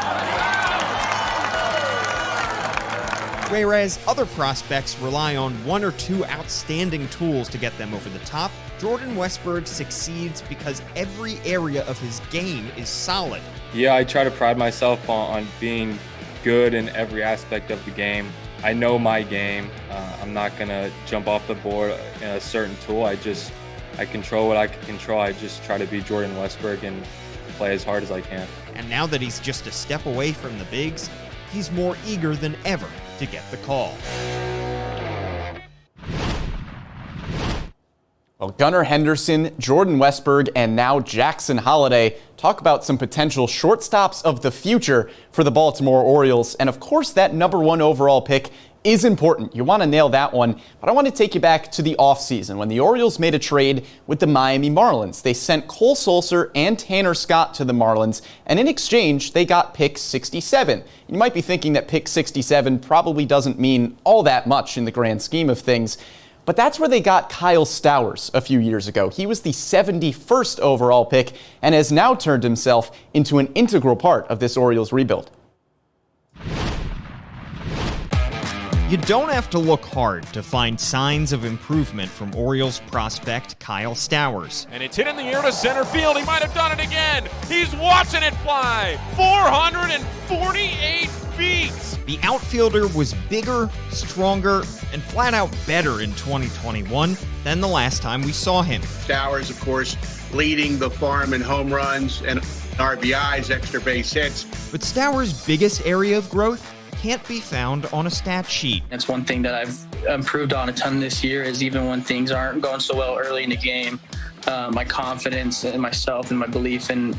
Whereas other prospects rely on 1 or 2 outstanding tools to get them over the top, Jordan Westberg succeeds because every area of his game is solid. Yeah, I try to pride myself on being good in every aspect of the game. I know my game. I'm not going to jump off the board in a certain tool. I control what I can control. I just try to be Jordan Westberg and play as hard as I can. And now that he's just a step away from the bigs, he's more eager than ever to get the call. Well, Gunnar Henderson, Jordan Westberg, and now Jackson Holliday talk about some potential shortstops of the future for the Baltimore Orioles. And of course, that number 1 overall pick is important. You want to nail that one. But I want to take you back to the offseason when the Orioles made a trade with the Miami Marlins. They sent Cole Sulser and Tanner Scott to the Marlins, and in exchange, they got pick 67. You might be thinking that pick 67 probably doesn't mean all that much in the grand scheme of things, but that's where they got Kyle Stowers a few years ago. He was the 71st overall pick and has now turned himself into an integral part of this Orioles rebuild. You don't have to look hard to find signs of improvement from Orioles prospect Kyle Stowers. And it's hit in the air to center field. He might have done it again. He's watching it fly. 448 feet. The outfielder was bigger, stronger, and flat out better in 2021 than the last time we saw him. Stowers, of course, leading the farm in home runs and RBIs, extra base hits. But Stowers' biggest area of growth can't be found on a stat sheet. That's one thing that I've improved on a ton this year is even when things aren't going so well early in the game, my confidence in myself and my belief in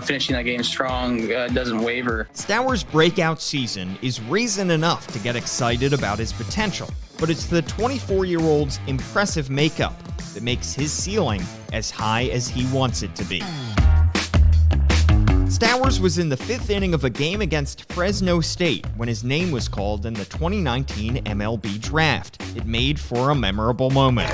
finishing that game strong doesn't waver. Stowers' breakout season is reason enough to get excited about his potential, but it's the 24-year-old's impressive makeup that makes his ceiling as high as he wants it to be. Stowers was in the 5th inning of a game against Fresno State when his name was called in the 2019 MLB Draft. It made for a memorable moment.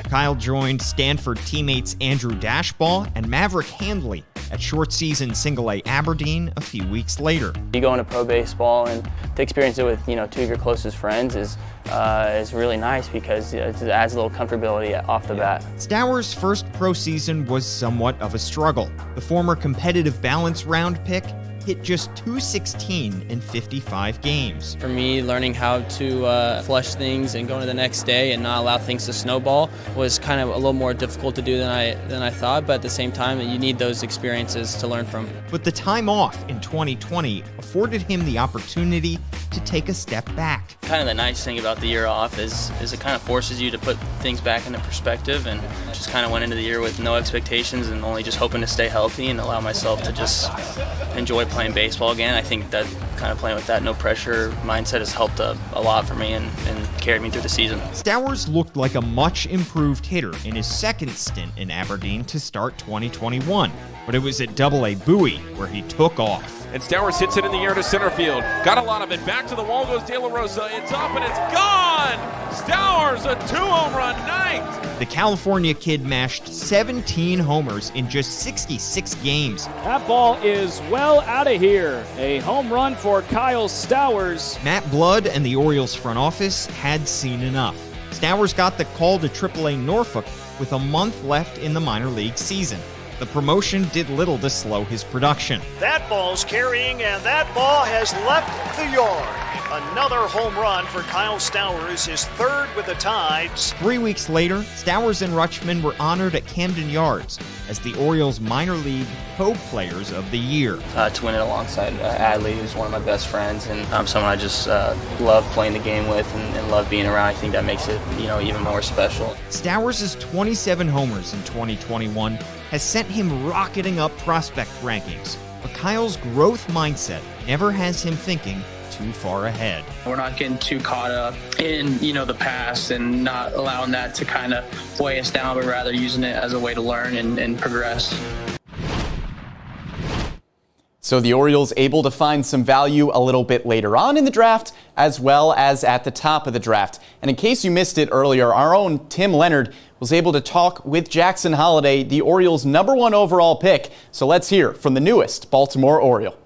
Kyle joined Stanford teammates Andrew Dashbaugh and Maverick Handley at short-season Single-A Aberdeen a few weeks later. You go into pro baseball and to experience it with 2 of your closest friends is really nice because it adds a little comfortability off the bat. Stowers' first pro season was somewhat of a struggle. The former competitive balance round pick hit just .216 in 55 games. For me, learning how to flush things and go to the next day and not allow things to snowball was kind of a little more difficult to do than I thought, but at the same time, you need those experiences to learn from. But the time off in 2020 afforded him the opportunity to take a step back. Kind of the nice thing about the year off is it kind of forces you to put things back into perspective, and just kind of went into the year with no expectations and only just hoping to stay healthy and allow myself to just enjoy playing baseball again. I think that kind of playing with that no pressure mindset has helped a lot for me and carried me through the season. Stowers looked like a much improved hitter in his second stint in Aberdeen to start 2021, but it was at AA Bowie where he took off. And Stowers hits it in the air to center field. Got a lot of it. Back to the wall goes De La Rosa. It's up and it's gone! Stowers, a 2-home run night! The California kid mashed 17 homers in just 66 games. That ball is well out of here. A home run for Kyle Stowers. Matt Blood and the Orioles front office had seen enough. Stowers got the call to AAA Norfolk with a month left in the minor league season. The promotion did little to slow his production. That ball's carrying, and that ball has left the yard. Another home run for Kyle Stowers, his third with the Tides. 3 weeks later, Stowers and Rutschman were honored at Camden Yards as the Orioles minor league co-players of the year. To win it alongside Adley, who's one of my best friends, and someone I just love playing the game with and love being around. I think that makes it even more special. Stowers' 27 homers in 2021 has sent him rocketing up prospect rankings, but Kyle's growth mindset never has him thinking too far ahead. We're not getting too caught up in the past and not allowing that to kind of weigh us down, but rather using it as a way to learn and progress. So the Orioles able to find some value a little bit later on in the draft, as well as at the top of the draft. And in case you missed it earlier, our own Tim Leonard was able to talk with Jackson Holliday, the Orioles' #1 overall pick. So let's hear from the newest Baltimore Oriole.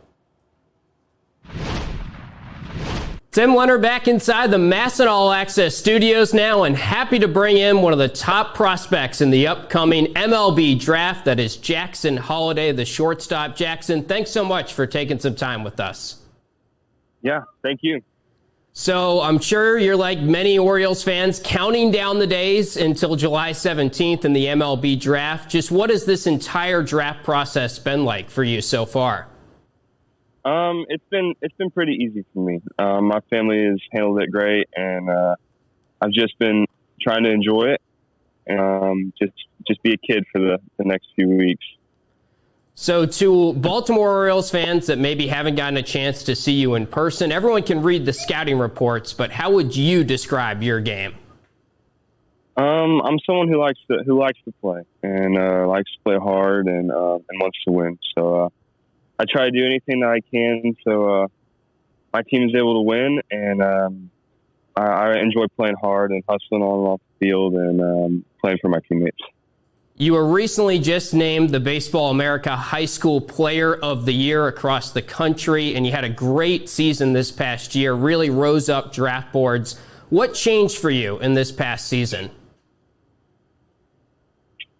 Tim Leonard back inside the MASN All Access studios now, and happy to bring in one of the top prospects in the upcoming MLB draft. That is Jackson Holliday, the shortstop. Jackson, thanks so much for taking some time with us. Yeah, thank you. So I'm sure you're like many Orioles fans counting down the days until July 17th in the MLB draft. Just what has this entire draft process been like for you so far? It's been pretty easy for me. My family has handled it great, and I've just been trying to enjoy it and just be a kid for the next few weeks. So to Baltimore Orioles fans that maybe haven't gotten a chance to see you in person, everyone can read the scouting reports, but how would you describe your game? I'm someone who likes to play and likes to play hard and wants to win. So I try to do anything that I can so my team is able to win, and I enjoy playing hard and hustling on and off the field and playing for my teammates. You were recently just named the Baseball America High School Player of the Year across the country, and you had a great season this past year, really rose up draft boards. What changed for you in this past season?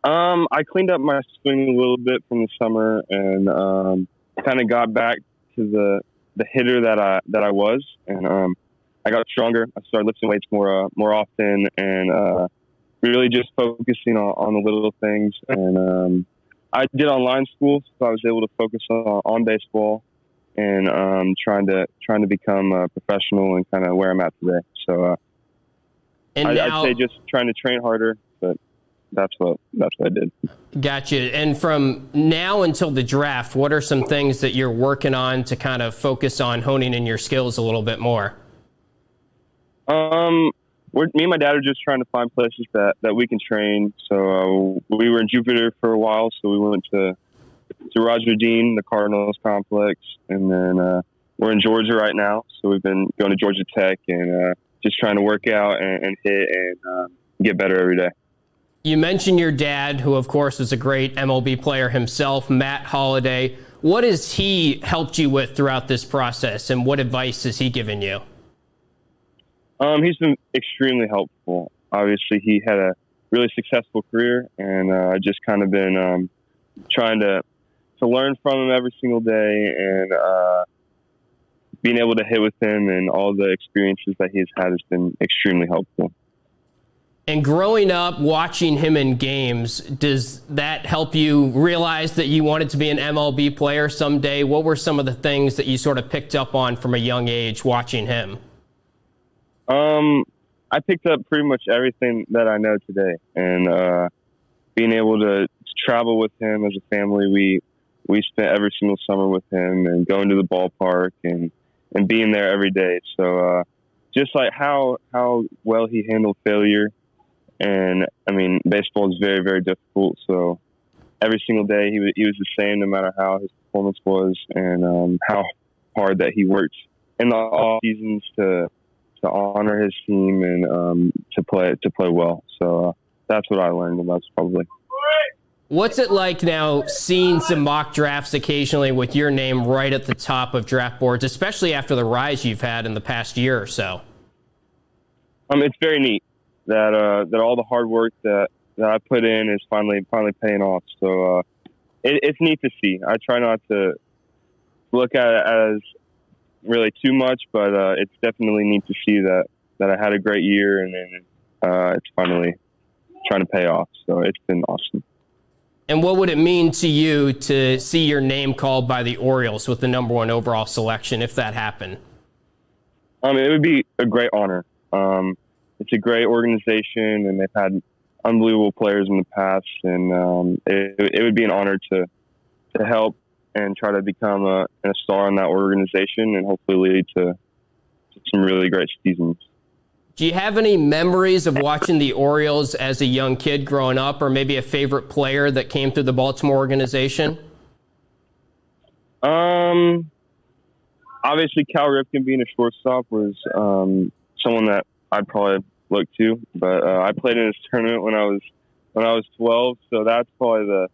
I cleaned up my swing a little bit from the summer and kind of got back to the hitter that I was, and I got stronger. I started lifting weights more often, and really just focusing on the little things. And I did online school, so I was able to focus on baseball and trying to become a professional and kind of where I'm at today. So I'd say just trying to train harder, but that's what I did. Gotcha. And from now until the draft, what are some things that you're working on to kind of focus on honing in your skills a little bit more? Me and my dad are just trying to find places that we can train. So we were in Jupiter for a while, so we went to Roger Dean, the Cardinals complex, and then we're in Georgia right now. So we've been going to Georgia Tech and just trying to work out and hit and get better every day. You mentioned your dad, who of course is a great MLB player himself, Matt Holliday. What has he helped you with throughout this process, and what advice has he given you? He's been extremely helpful. Obviously, he had a really successful career, and just kind of been trying to learn from him every single day, and being able to hit with him and all the experiences that he's had has been extremely helpful. And growing up, watching him in games, does that help you realize that you wanted to be an MLB player someday? What were some of the things that you sort of picked up on from a young age watching him? I picked up pretty much everything that I know today, and being able to travel with him as a family, we spent every single summer with him and going to the ballpark and being there every day. So just like how well he handled failure, and I mean, baseball is very, very difficult. So every single day he was the same, no matter how his performance was, and how hard that he worked in the off seasons to honor his team and to play well. So that's what I learned the most, probably. What's it like now seeing some mock drafts occasionally with your name right at the top of draft boards, especially after the rise you've had in the past year or so? It's very neat that all the hard work that I put in is finally paying off. So it's neat to see. I try not to look at it as really too much, but it's definitely neat to see that I had a great year, and then it's finally trying to pay off. So it's been awesome. And what would it mean to you to see your name called by the Orioles with the #1 overall selection if that happened? It would be a great honor. It's a great organization, and they've had unbelievable players in the past, and it would be an honor to help and try to become a star in that organization, and hopefully lead to some really great seasons. Do you have any memories of watching the Orioles as a young kid growing up, or maybe a favorite player that came through the Baltimore organization? Obviously, Cal Ripken being a shortstop was someone that I'd probably look to, but I played in this tournament when I was 12, so that's probably the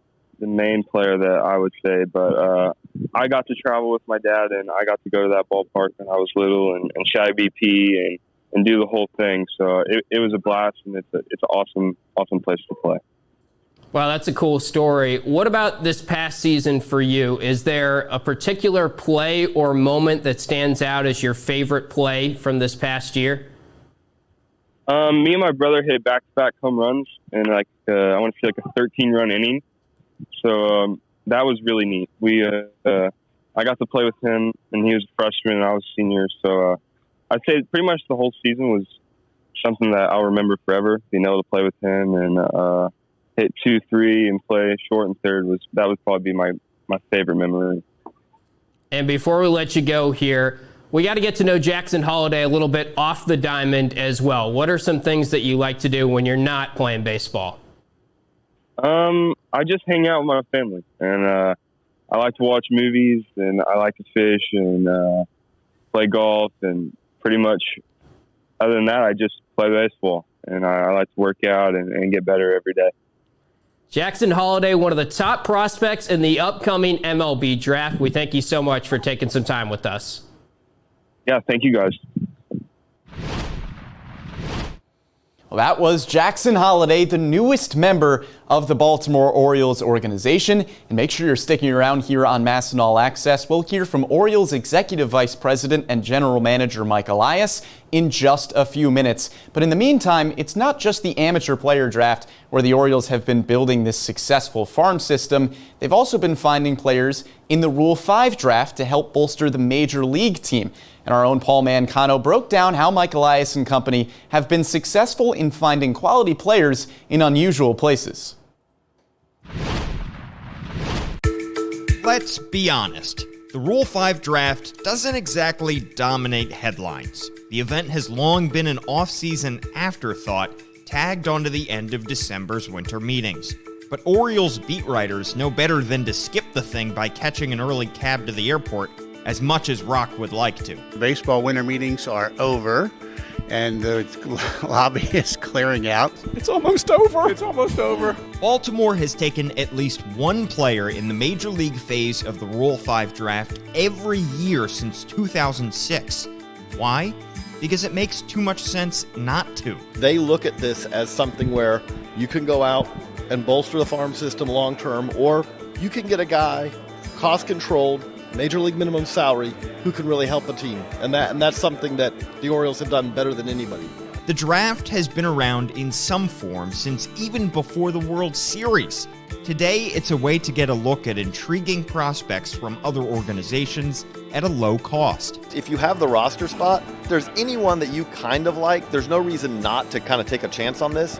main player that I would say. But I got to travel with my dad, and I got to go to that ballpark when I was little and shag BP and do the whole thing. So it was a blast, and it's an awesome place to play. Wow, that's a cool story. What about this past season for you? Is there a particular play or moment that stands out as your favorite play from this past year? Me and my brother hit back-to-back home runs, and I want to say a 13-run inning. So that was really neat. I got to play with him, and he was a freshman, and I was a senior. So I'd say pretty much the whole season was something that I'll remember forever. Being able to play with him and hit 2-3 and play short and third would probably be my favorite memory. And before we let you go here, we got to get to know Jackson Holliday a little bit off the diamond as well. What are some things that you like to do when you're not playing baseball? I just hang out with my family, and I like to watch movies, and I like to fish and play golf, and pretty much other than that, I just play baseball, and I like to work out and get better every day. Jackson Holliday, one of the top prospects in the upcoming MLB draft. We thank you so much for taking some time with us. Yeah, thank you guys. Well, that was Jackson Holliday, the newest member of the Baltimore Orioles organization. And make sure you're sticking around here on MASN All Access. We'll hear from Orioles Executive Vice President and General Manager Mike Elias in just a few minutes. But in the meantime, it's not just the amateur player draft where the Orioles have been building this successful farm system. They've also been finding players in the Rule 5 draft to help bolster the major league team. And our own Paul Mancano broke down how Mike Elias and company have been successful in finding quality players in unusual places. Let's be honest. The Rule 5 draft doesn't exactly dominate headlines. The event has long been an off-season afterthought tagged onto the end of December's winter meetings. But Orioles beat writers know better than to skip the thing by catching an early cab to the airport, as much as Rock would like to. Baseball winter meetings are over, and the lobby is clearing out. It's almost over. It's almost over. Baltimore has taken at least one player in the Major League phase of the Rule 5 draft every year since 2006. Why? Because it makes too much sense not to. They look at this as something where you can go out and bolster the farm system long term, or you can get a guy, cost controlled, major league minimum salary, who can really help a team. And that's something that the Orioles have done better than anybody. The draft has been around in some form since even before the World Series. Today, it's a way to get a look at intriguing prospects from other organizations at a low cost. If you have the roster spot, if there's anyone that you kind of like, there's no reason not to kind of take a chance on this.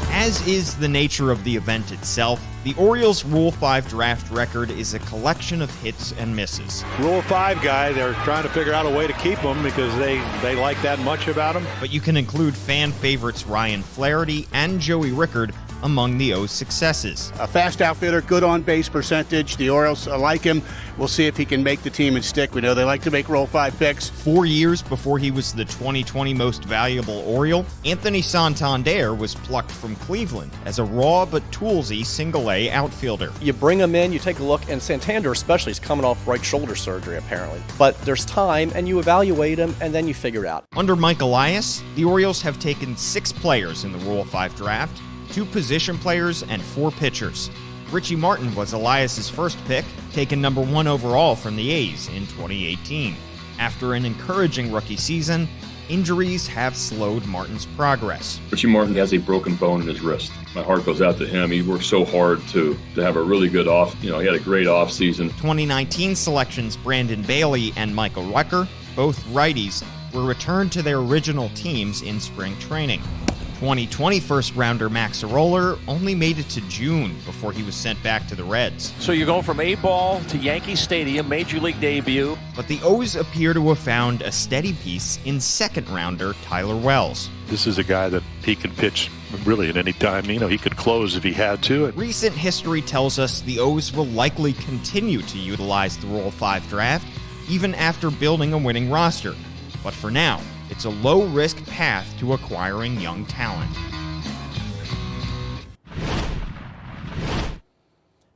As is the nature of the event itself, the Orioles' Rule 5 draft record is a collection of hits and misses. Rule 5 guy, they're trying to figure out a way to keep him because they like that much about him. But you can include fan favorites Ryan Flaherty and Joey Rickard among the O's successes. A fast outfitter, good on-base percentage. The Orioles like him. We'll see if he can make the team and stick. We know they like to make Rule 5 picks. 4 years before he was the 2020 Most Valuable Oriole, Anthony Santander was plucked from Cleveland as a raw but toolsy single-A outfielder. You bring him in, you take a look, and Santander especially is coming off right shoulder surgery apparently. But there's time, and you evaluate him, and then you figure it out. Under Mike Elias, the Orioles have taken 6 players in the Rule 5 draft, 2 position players, and 4 pitchers. Richie Martin was Elias' first pick, taken number 1 overall from the A's in 2018. After an encouraging rookie season, injuries have slowed Martin's progress. Richie Martin has a broken bone in his wrist. My heart goes out to him. He worked so hard to have a really good he had a great off season. 2019 selections Brandon Bailey and Michael Rucker, both righties, were returned to their original teams in spring training. 2020 first-rounder Max Aroller only made it to June before he was sent back to the Reds. So you go from A-ball to Yankee Stadium, Major League debut. But the O's appear to have found a steady piece in second-rounder Tyler Wells. This is a guy that he can pitch really at any time. He could close if he had to. Recent history tells us the O's will likely continue to utilize the Rule 5 draft, even after building a winning roster. But for now, it's a low-risk path to acquiring young talent.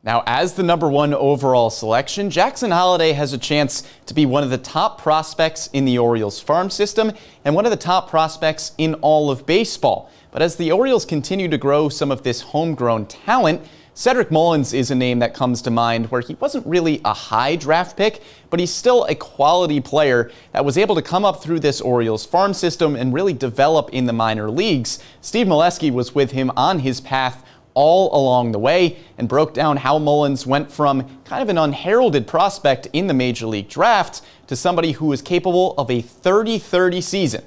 Now, as the number 1 overall selection, Jackson Holliday has a chance to be one of the top prospects in the Orioles farm system and one of the top prospects in all of baseball. But as the Orioles continue to grow some of this homegrown talent, Cedric Mullins is a name that comes to mind where he wasn't really a high draft pick, but he's still a quality player that was able to come up through this Orioles farm system and really develop in the minor leagues. Steve Molesky was with him on his path all along the way and broke down how Mullins went from kind of an unheralded prospect in the Major League draft to somebody who is capable of a 30-30 season.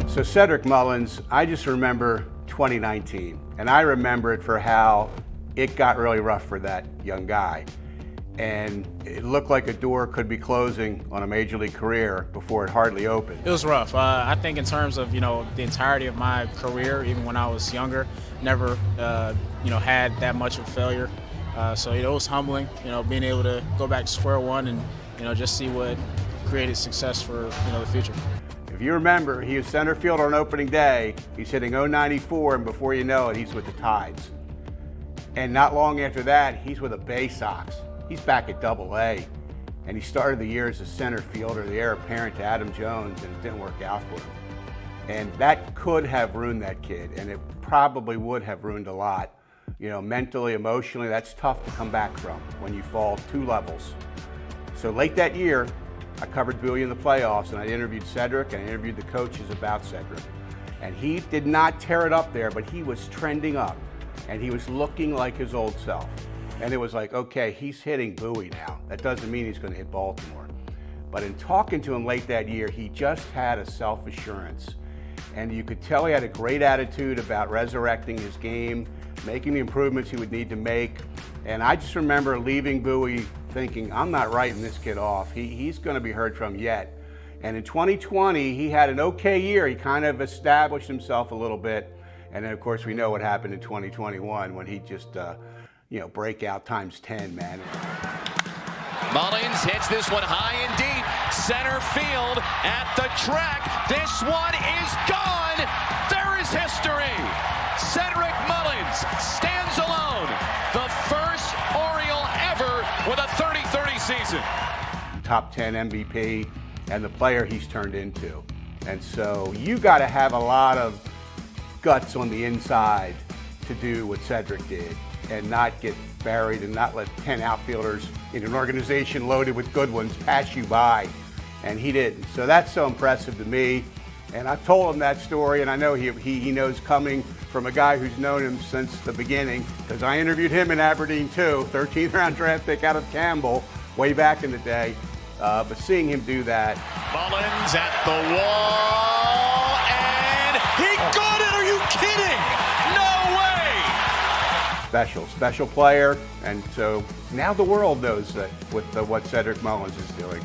So Cedric Mullins, I just remember 2019, and I remember it for how it got really rough for that young guy. And it looked like a door could be closing on a major league career before it hardly opened. It was rough. I think in terms of, the entirety of my career, even when I was younger, never, had that much of failure. So it was humbling, being able to go back to square one and, just see what created success for, the future. If you remember, he was center fielder on opening day. He's hitting .094, and before you know it, he's with the Tides. And not long after that, he's with the Bay Sox. He's back at AA, and he started the year as a center fielder, the heir apparent to Adam Jones, and it didn't work out for him. And that could have ruined that kid, and it probably would have ruined a lot. Mentally, emotionally, that's tough to come back from when you fall 2 levels. So late that year, I covered Bowie in the playoffs, and I interviewed Cedric, and I interviewed the coaches about Cedric. And he did not tear it up there, but he was trending up. and he was looking like his old self. And it was like, okay, he's hitting Bowie now. That doesn't mean he's going to hit Baltimore. But in talking to him late that year, he just had a self-assurance. And you could tell he had a great attitude about resurrecting his game, making the improvements he would need to make. And I just remember leaving Bowie thinking, I'm not writing this kid off. He's going to be heard from yet. And in 2020, he had an okay year. He kind of established himself a little bit. And then, of course, we know what happened in 2021 when he just, breakout times 10, man. Mullins hits this one high and deep. Center field at the track. This one is gone. There is history. Cedric Mullins stands alone. The first Oriole ever with a 30-30 season. Top 10 MVP and the player he's turned into. And so you got to have a lot of guts on the inside to do what Cedric did and not get buried and not let 10 outfielders in an organization loaded with good ones pass you by. And he didn't. So that's so impressive to me. And I've told him that story, and I know he knows coming from a guy who's known him since the beginning, because I interviewed him in Aberdeen too, 13th round draft pick out of Campbell way back in the day. But seeing him do that. Mullins at the wall, and he got it! Are you kidding? No way! Special player, and so now the world knows that with what Cedric Mullins is doing.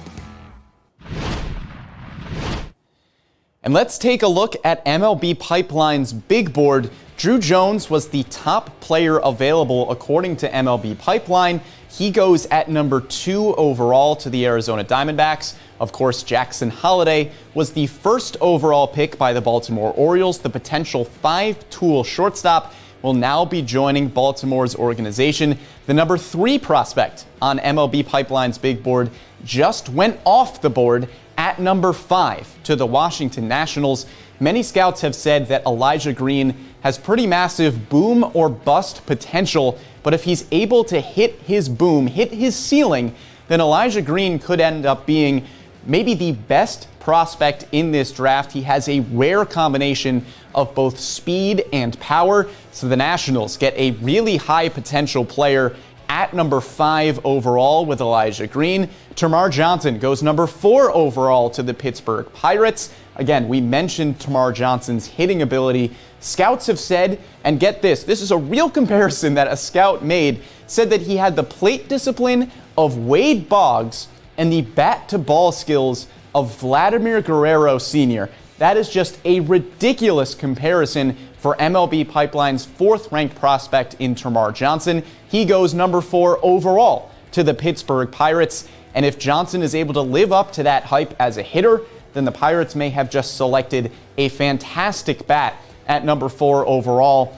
And let's take a look at MLB Pipeline's Big Board. Drew Jones was the top player available according to MLB Pipeline. He goes at number 2 overall to the Arizona Diamondbacks. Of course, Jackson Holliday was the first overall pick by the Baltimore Orioles. The potential 5-tool shortstop will now be joining Baltimore's organization. The number 3 prospect on MLB Pipeline's Big Board just went off the board at number 5 to the Washington Nationals. Many scouts have said that Elijah Green has pretty massive boom or bust potential, but if he's able to hit his boom, hit his ceiling, then Elijah Green could end up being maybe the best prospect in this draft. He has a rare combination of both speed and power, so the Nationals get a really high potential player at number 5 overall with Elijah Green. Tamar Johnson goes number 4 overall to the Pittsburgh Pirates. Again, we mentioned Tamar Johnson's hitting ability. Scouts have said, and get this is a real comparison that a scout made, said that he had the plate discipline of Wade Boggs and the bat-to-ball skills of Vladimir Guerrero Sr. That is just a ridiculous comparison for MLB Pipeline's 4th-ranked prospect in Tamar Johnson. He goes number 4 overall to the Pittsburgh Pirates. And if Johnson is able to live up to that hype as a hitter, then the Pirates may have just selected a fantastic bat at number 4 overall.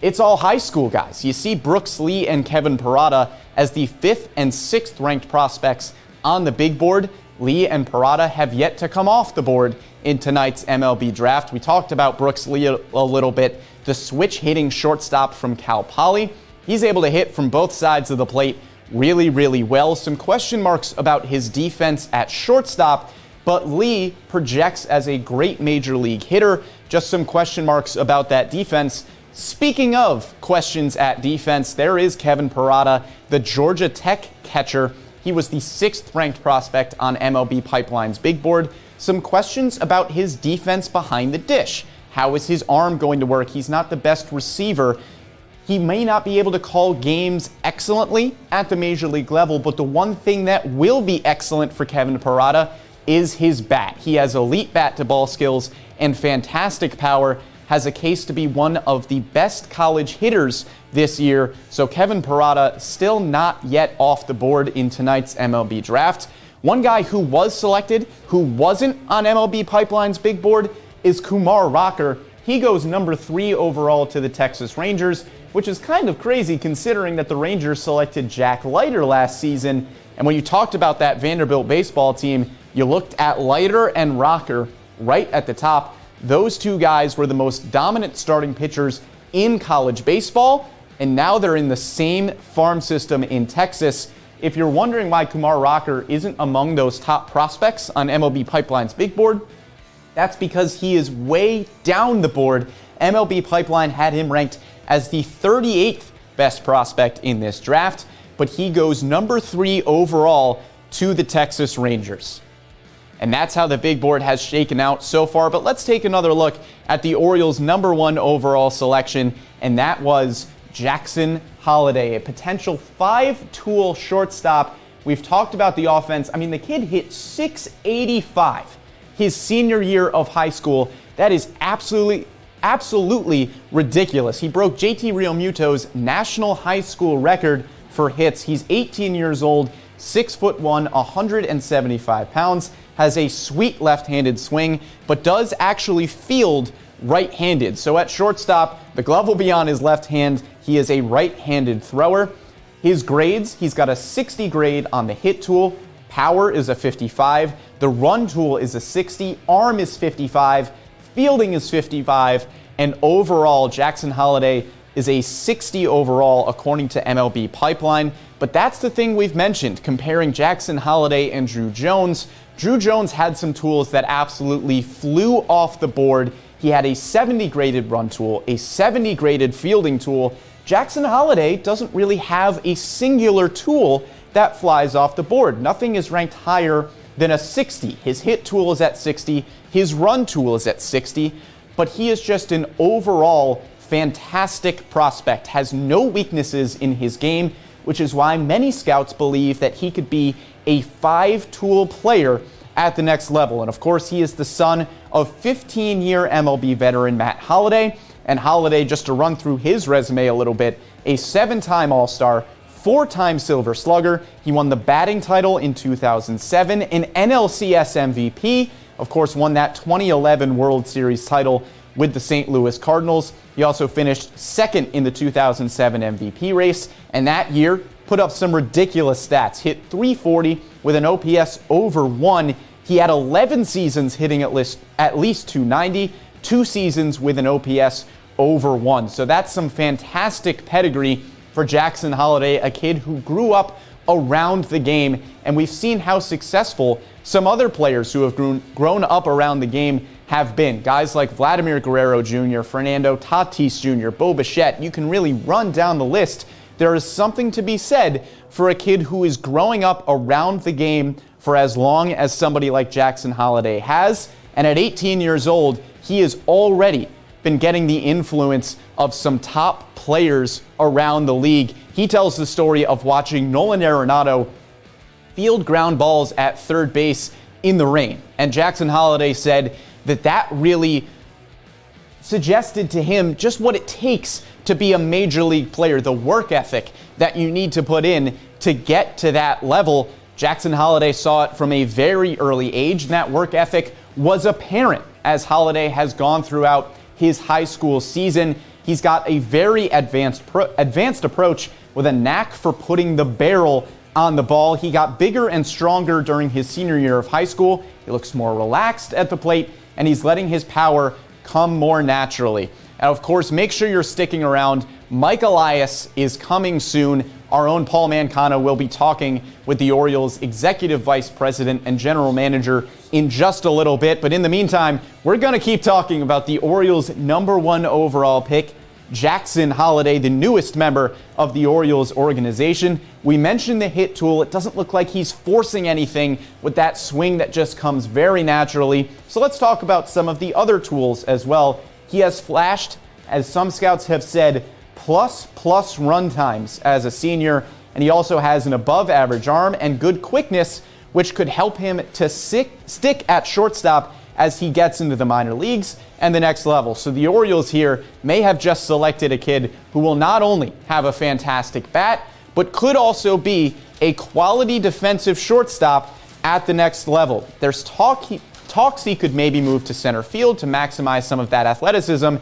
It's all high school guys. You see Brooks Lee and Kevin Parada as the 5th and 6th ranked prospects on the big board. Lee and Parada have yet to come off the board in tonight's MLB draft. We talked about Brooks Lee a little bit, the switch hitting shortstop from Cal Poly. He's able to hit from both sides of the plate really, really well. Some question marks about his defense at shortstop, but Lee projects as a great major league hitter. Just some question marks about that defense. Speaking of questions at defense, there is Kevin Parada, the Georgia Tech catcher. He was the 6th ranked prospect on MLB Pipeline's Big Board. Some questions about his defense behind the dish. How is his arm going to work? He's not the best receiver. He may not be able to call games excellently at the major league level, but the one thing that will be excellent for Kevin Parada is his bat. He has elite bat-to-ball skills and fantastic power, has a case to be one of the best college hitters this year. So Kevin Parada still not yet off the board in tonight's MLB draft. One guy who was selected, who wasn't on MLB Pipeline's Big Board, is Kumar Rocker. He goes number 3 overall to the Texas Rangers, which is kind of crazy considering that the Rangers selected Jack Leiter last season. And when you talked about that Vanderbilt baseball team, you looked at Leiter and Rocker right at the top. Those two guys were the most dominant starting pitchers in college baseball, and now they're in the same farm system in Texas. If you're wondering why Kumar Rocker isn't among those top prospects on MLB Pipeline's Big Board, that's because he is way down the board. MLB Pipeline had him ranked as the 38th best prospect in this draft, but he goes number 3 overall to the Texas Rangers. And that's how the big board has shaken out so far. But let's take another look at the Orioles' number 1 overall selection, and that was Jackson Holliday, a potential 5-tool shortstop. We've talked about the offense. I mean, the kid hit .685 his senior year of high school. That is absolutely ridiculous. He broke JT Realmuto's national high school record for hits. He's 18 years old, 6'1", 175 pounds, has a sweet left-handed swing, but does actually field right-handed. So at shortstop, the glove will be on his left hand. He is a right-handed thrower. His grades, he's got a 60 grade on the hit tool. Power is a 55. The run tool is a 60. Arm is 55. Fielding is 55. And overall, Jackson Holliday is a 60 overall according to MLB Pipeline. But that's the thing we've mentioned, comparing Jackson Holliday and Drew Jones. Drew Jones had some tools that absolutely flew off the board. He had a 70 graded run tool, a 70 graded fielding tool. Jackson Holliday doesn't really have a singular tool that flies off the board. Nothing is ranked higher than a 60. His hit tool is at 60. His run tool is at 60. But he is just an overall fantastic prospect, has no weaknesses in his game, which is why many scouts believe that he could be a 5-tool player at the next level. And of course, he is the son of 15-year MLB veteran Matt Holliday. And Holliday, just to run through his resume a little bit, a 7-time All-Star, 4-time Silver Slugger. He won the batting title in 2007, an NLCS MVP. Of course, won that 2011 World Series title with the St. Louis Cardinals. He also finished second in the 2007 MVP race, and that year put up some ridiculous stats. Hit .340 with an OPS over 1. He had 11 seasons hitting at least .290, 2 seasons with an OPS over 1. So that's some fantastic pedigree for Jackson Holliday, a kid who grew up around the game, and we've seen how successful some other players who have grown up around the game have been. Guys like Vladimir Guerrero Jr., Fernando Tatis Jr., Bo Bichette. You can really run down the list. There is something to be said for a kid who is growing up around the game for as long as somebody like Jackson Holliday has. And at 18 years old, he has already been getting the influence of some top players around the league. He tells the story of watching Nolan Arenado field ground balls at third base in the rain. And Jackson Holliday said that really suggested to him just what it takes to be a major league player, the work ethic that you need to put in to get to that level. Jackson Holliday saw it from a very early age, and that work ethic was apparent as Holliday has gone throughout his high school season. He's got a very advanced approach with a knack for putting the barrel on the ball. He got bigger and stronger during his senior year of high school. He looks more relaxed at the plate, and he's letting his power come more naturally. And of course, make sure you're sticking around. Mike Elias is coming soon. Our own Paul Mancano will be talking with the Orioles Executive Vice President and General Manager in just a little bit. But in the meantime, we're going to keep talking about the Orioles' #1 overall pick, Jackson Holliday, the newest member of the Orioles organization. We mentioned the hit tool. It doesn't look like he's forcing anything with that swing that just comes very naturally. So let's talk about some of the other tools as well. He has flashed, as some scouts have said, plus run times as a senior, and he also has an above average arm and good quickness, which could help him to stick at shortstop as he gets into the minor leagues and the next level. So the Orioles here may have just selected a kid who will not only have a fantastic bat, but could also be a quality defensive shortstop at the next level. There's talks he could maybe move to center field to maximize some of that athleticism,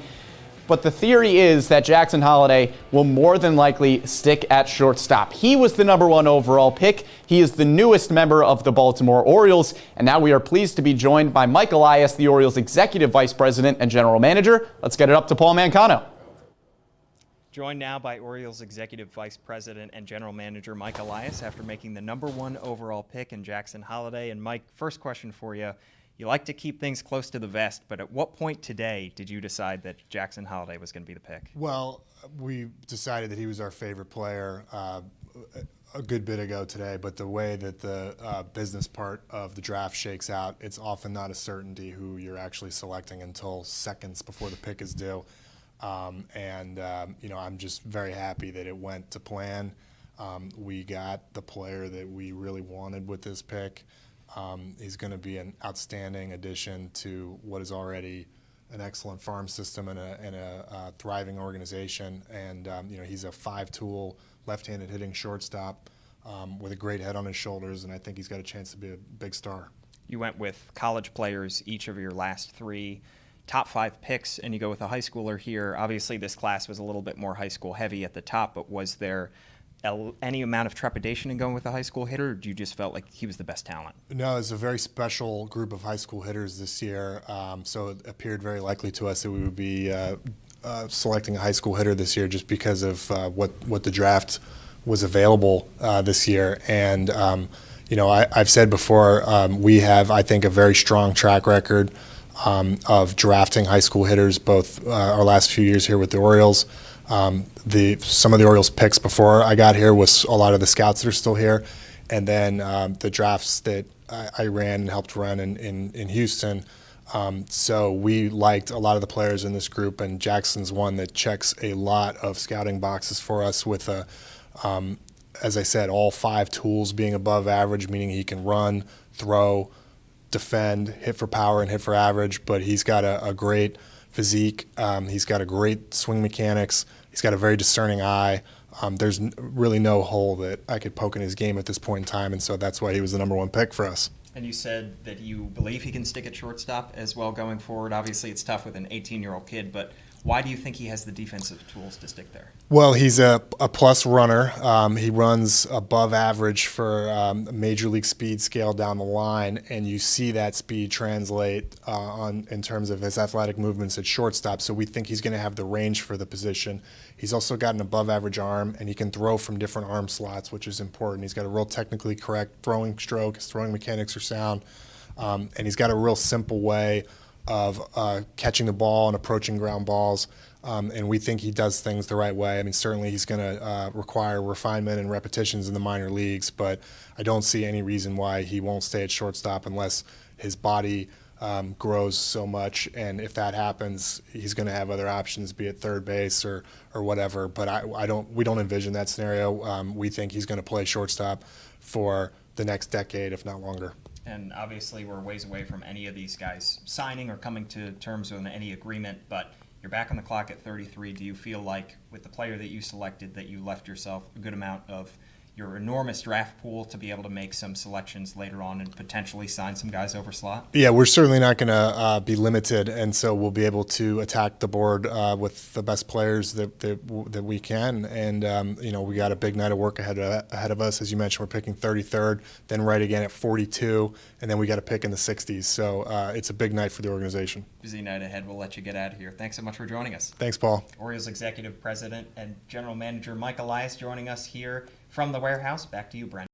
but the theory is that Jackson Holliday will more than likely stick at shortstop. He was the #1 overall pick. He is the newest member of the Baltimore Orioles, and now we are pleased to be joined by Mike Elias, the Orioles Executive Vice President and General Manager. Let's get it up to Paul Mancano. Joined now by Orioles Executive Vice President and General Manager Mike Elias after making the #1 overall pick in Jackson Holliday. And Mike, first question for you. You like to keep things close to the vest, but at what point today did you decide that Jackson Holliday was going to be the pick? Well, we decided that he was our favorite player a good bit ago today, but the way that the business part of the draft shakes out, it's often not a certainty who you're actually selecting until seconds before the pick is due. I'm just very happy that it went to plan. We got the player that we really wanted with this pick. He's going to be an outstanding addition to what is already an excellent farm system and a thriving organization. And he's a 5-tool, left-handed hitting shortstop with a great head on his shoulders, and I think he's got a chance to be a big star. You went with college players each of your last 3 top 5 picks, and you go with a high schooler here. Obviously, this class was a little bit more high school heavy at the top, but was there any amount of trepidation in going with a high school hitter, or you just felt like he was the best talent? No, it's a very special group of high school hitters this year, so it appeared very likely to us that we would be selecting a high school hitter this year just because of what the draft was available this year. And, I've said before, we have, I think, a very strong track record of drafting high school hitters, both our last few years here with the Orioles. Some of the Orioles picks before I got here was a lot of the scouts that are still here, and then the drafts that I ran and helped run in Houston. So we liked a lot of the players in this group, and Jackson's one that checks a lot of scouting boxes for us with, as I said, all 5 tools being above average, meaning he can run, throw, defend, hit for power, and hit for average, but he's got a great physique. He's got a great swing mechanics. He's got a very discerning eye. There's really no hole that I could poke in his game at this point in time, and so that's why he was the #1 pick for us. And you said that you believe he can stick at shortstop as well going forward. Obviously, it's tough with an 18-year-old kid, but why do you think he has the defensive tools to stick there? Well, he's a plus runner. He runs above average for a major league speed scale down the line, and you see that speed translate in terms of his athletic movements at shortstop. So we think he's going to have the range for the position. He's also got an above average arm, and he can throw from different arm slots, which is important. He's got a real technically correct throwing stroke. His throwing mechanics are sound, and he's got a real simple way of catching the ball and approaching ground balls, and we think he does things the right way. I mean, certainly he's going to require refinement and repetitions in the minor leagues, but I don't see any reason why he won't stay at shortstop unless his body grows so much, and if that happens, he's going to have other options, be it third base or whatever, but we don't envision that scenario. We think he's going to play shortstop for the next decade, if not longer. And obviously we're ways away from any of these guys signing or coming to terms with any agreement, but you're back on the clock at 33. Do you feel like with the player that you selected that you left yourself a good amount of your enormous draft pool to be able to make some selections later on and potentially sign some guys over slot? Yeah, we're certainly not going to be limited, and so we'll be able to attack the board with the best players that we can. And we got a big night of work ahead of us. As you mentioned, we're picking 33rd, then right again at 42, and then we got to pick in the 60s. So it's a big night for the organization. Busy night ahead. We'll let you get out of here. Thanks so much for joining us. Thanks, Paul. Orioles Executive President and General Manager Mike Elias joining us here from the warehouse. Back to you, Brent.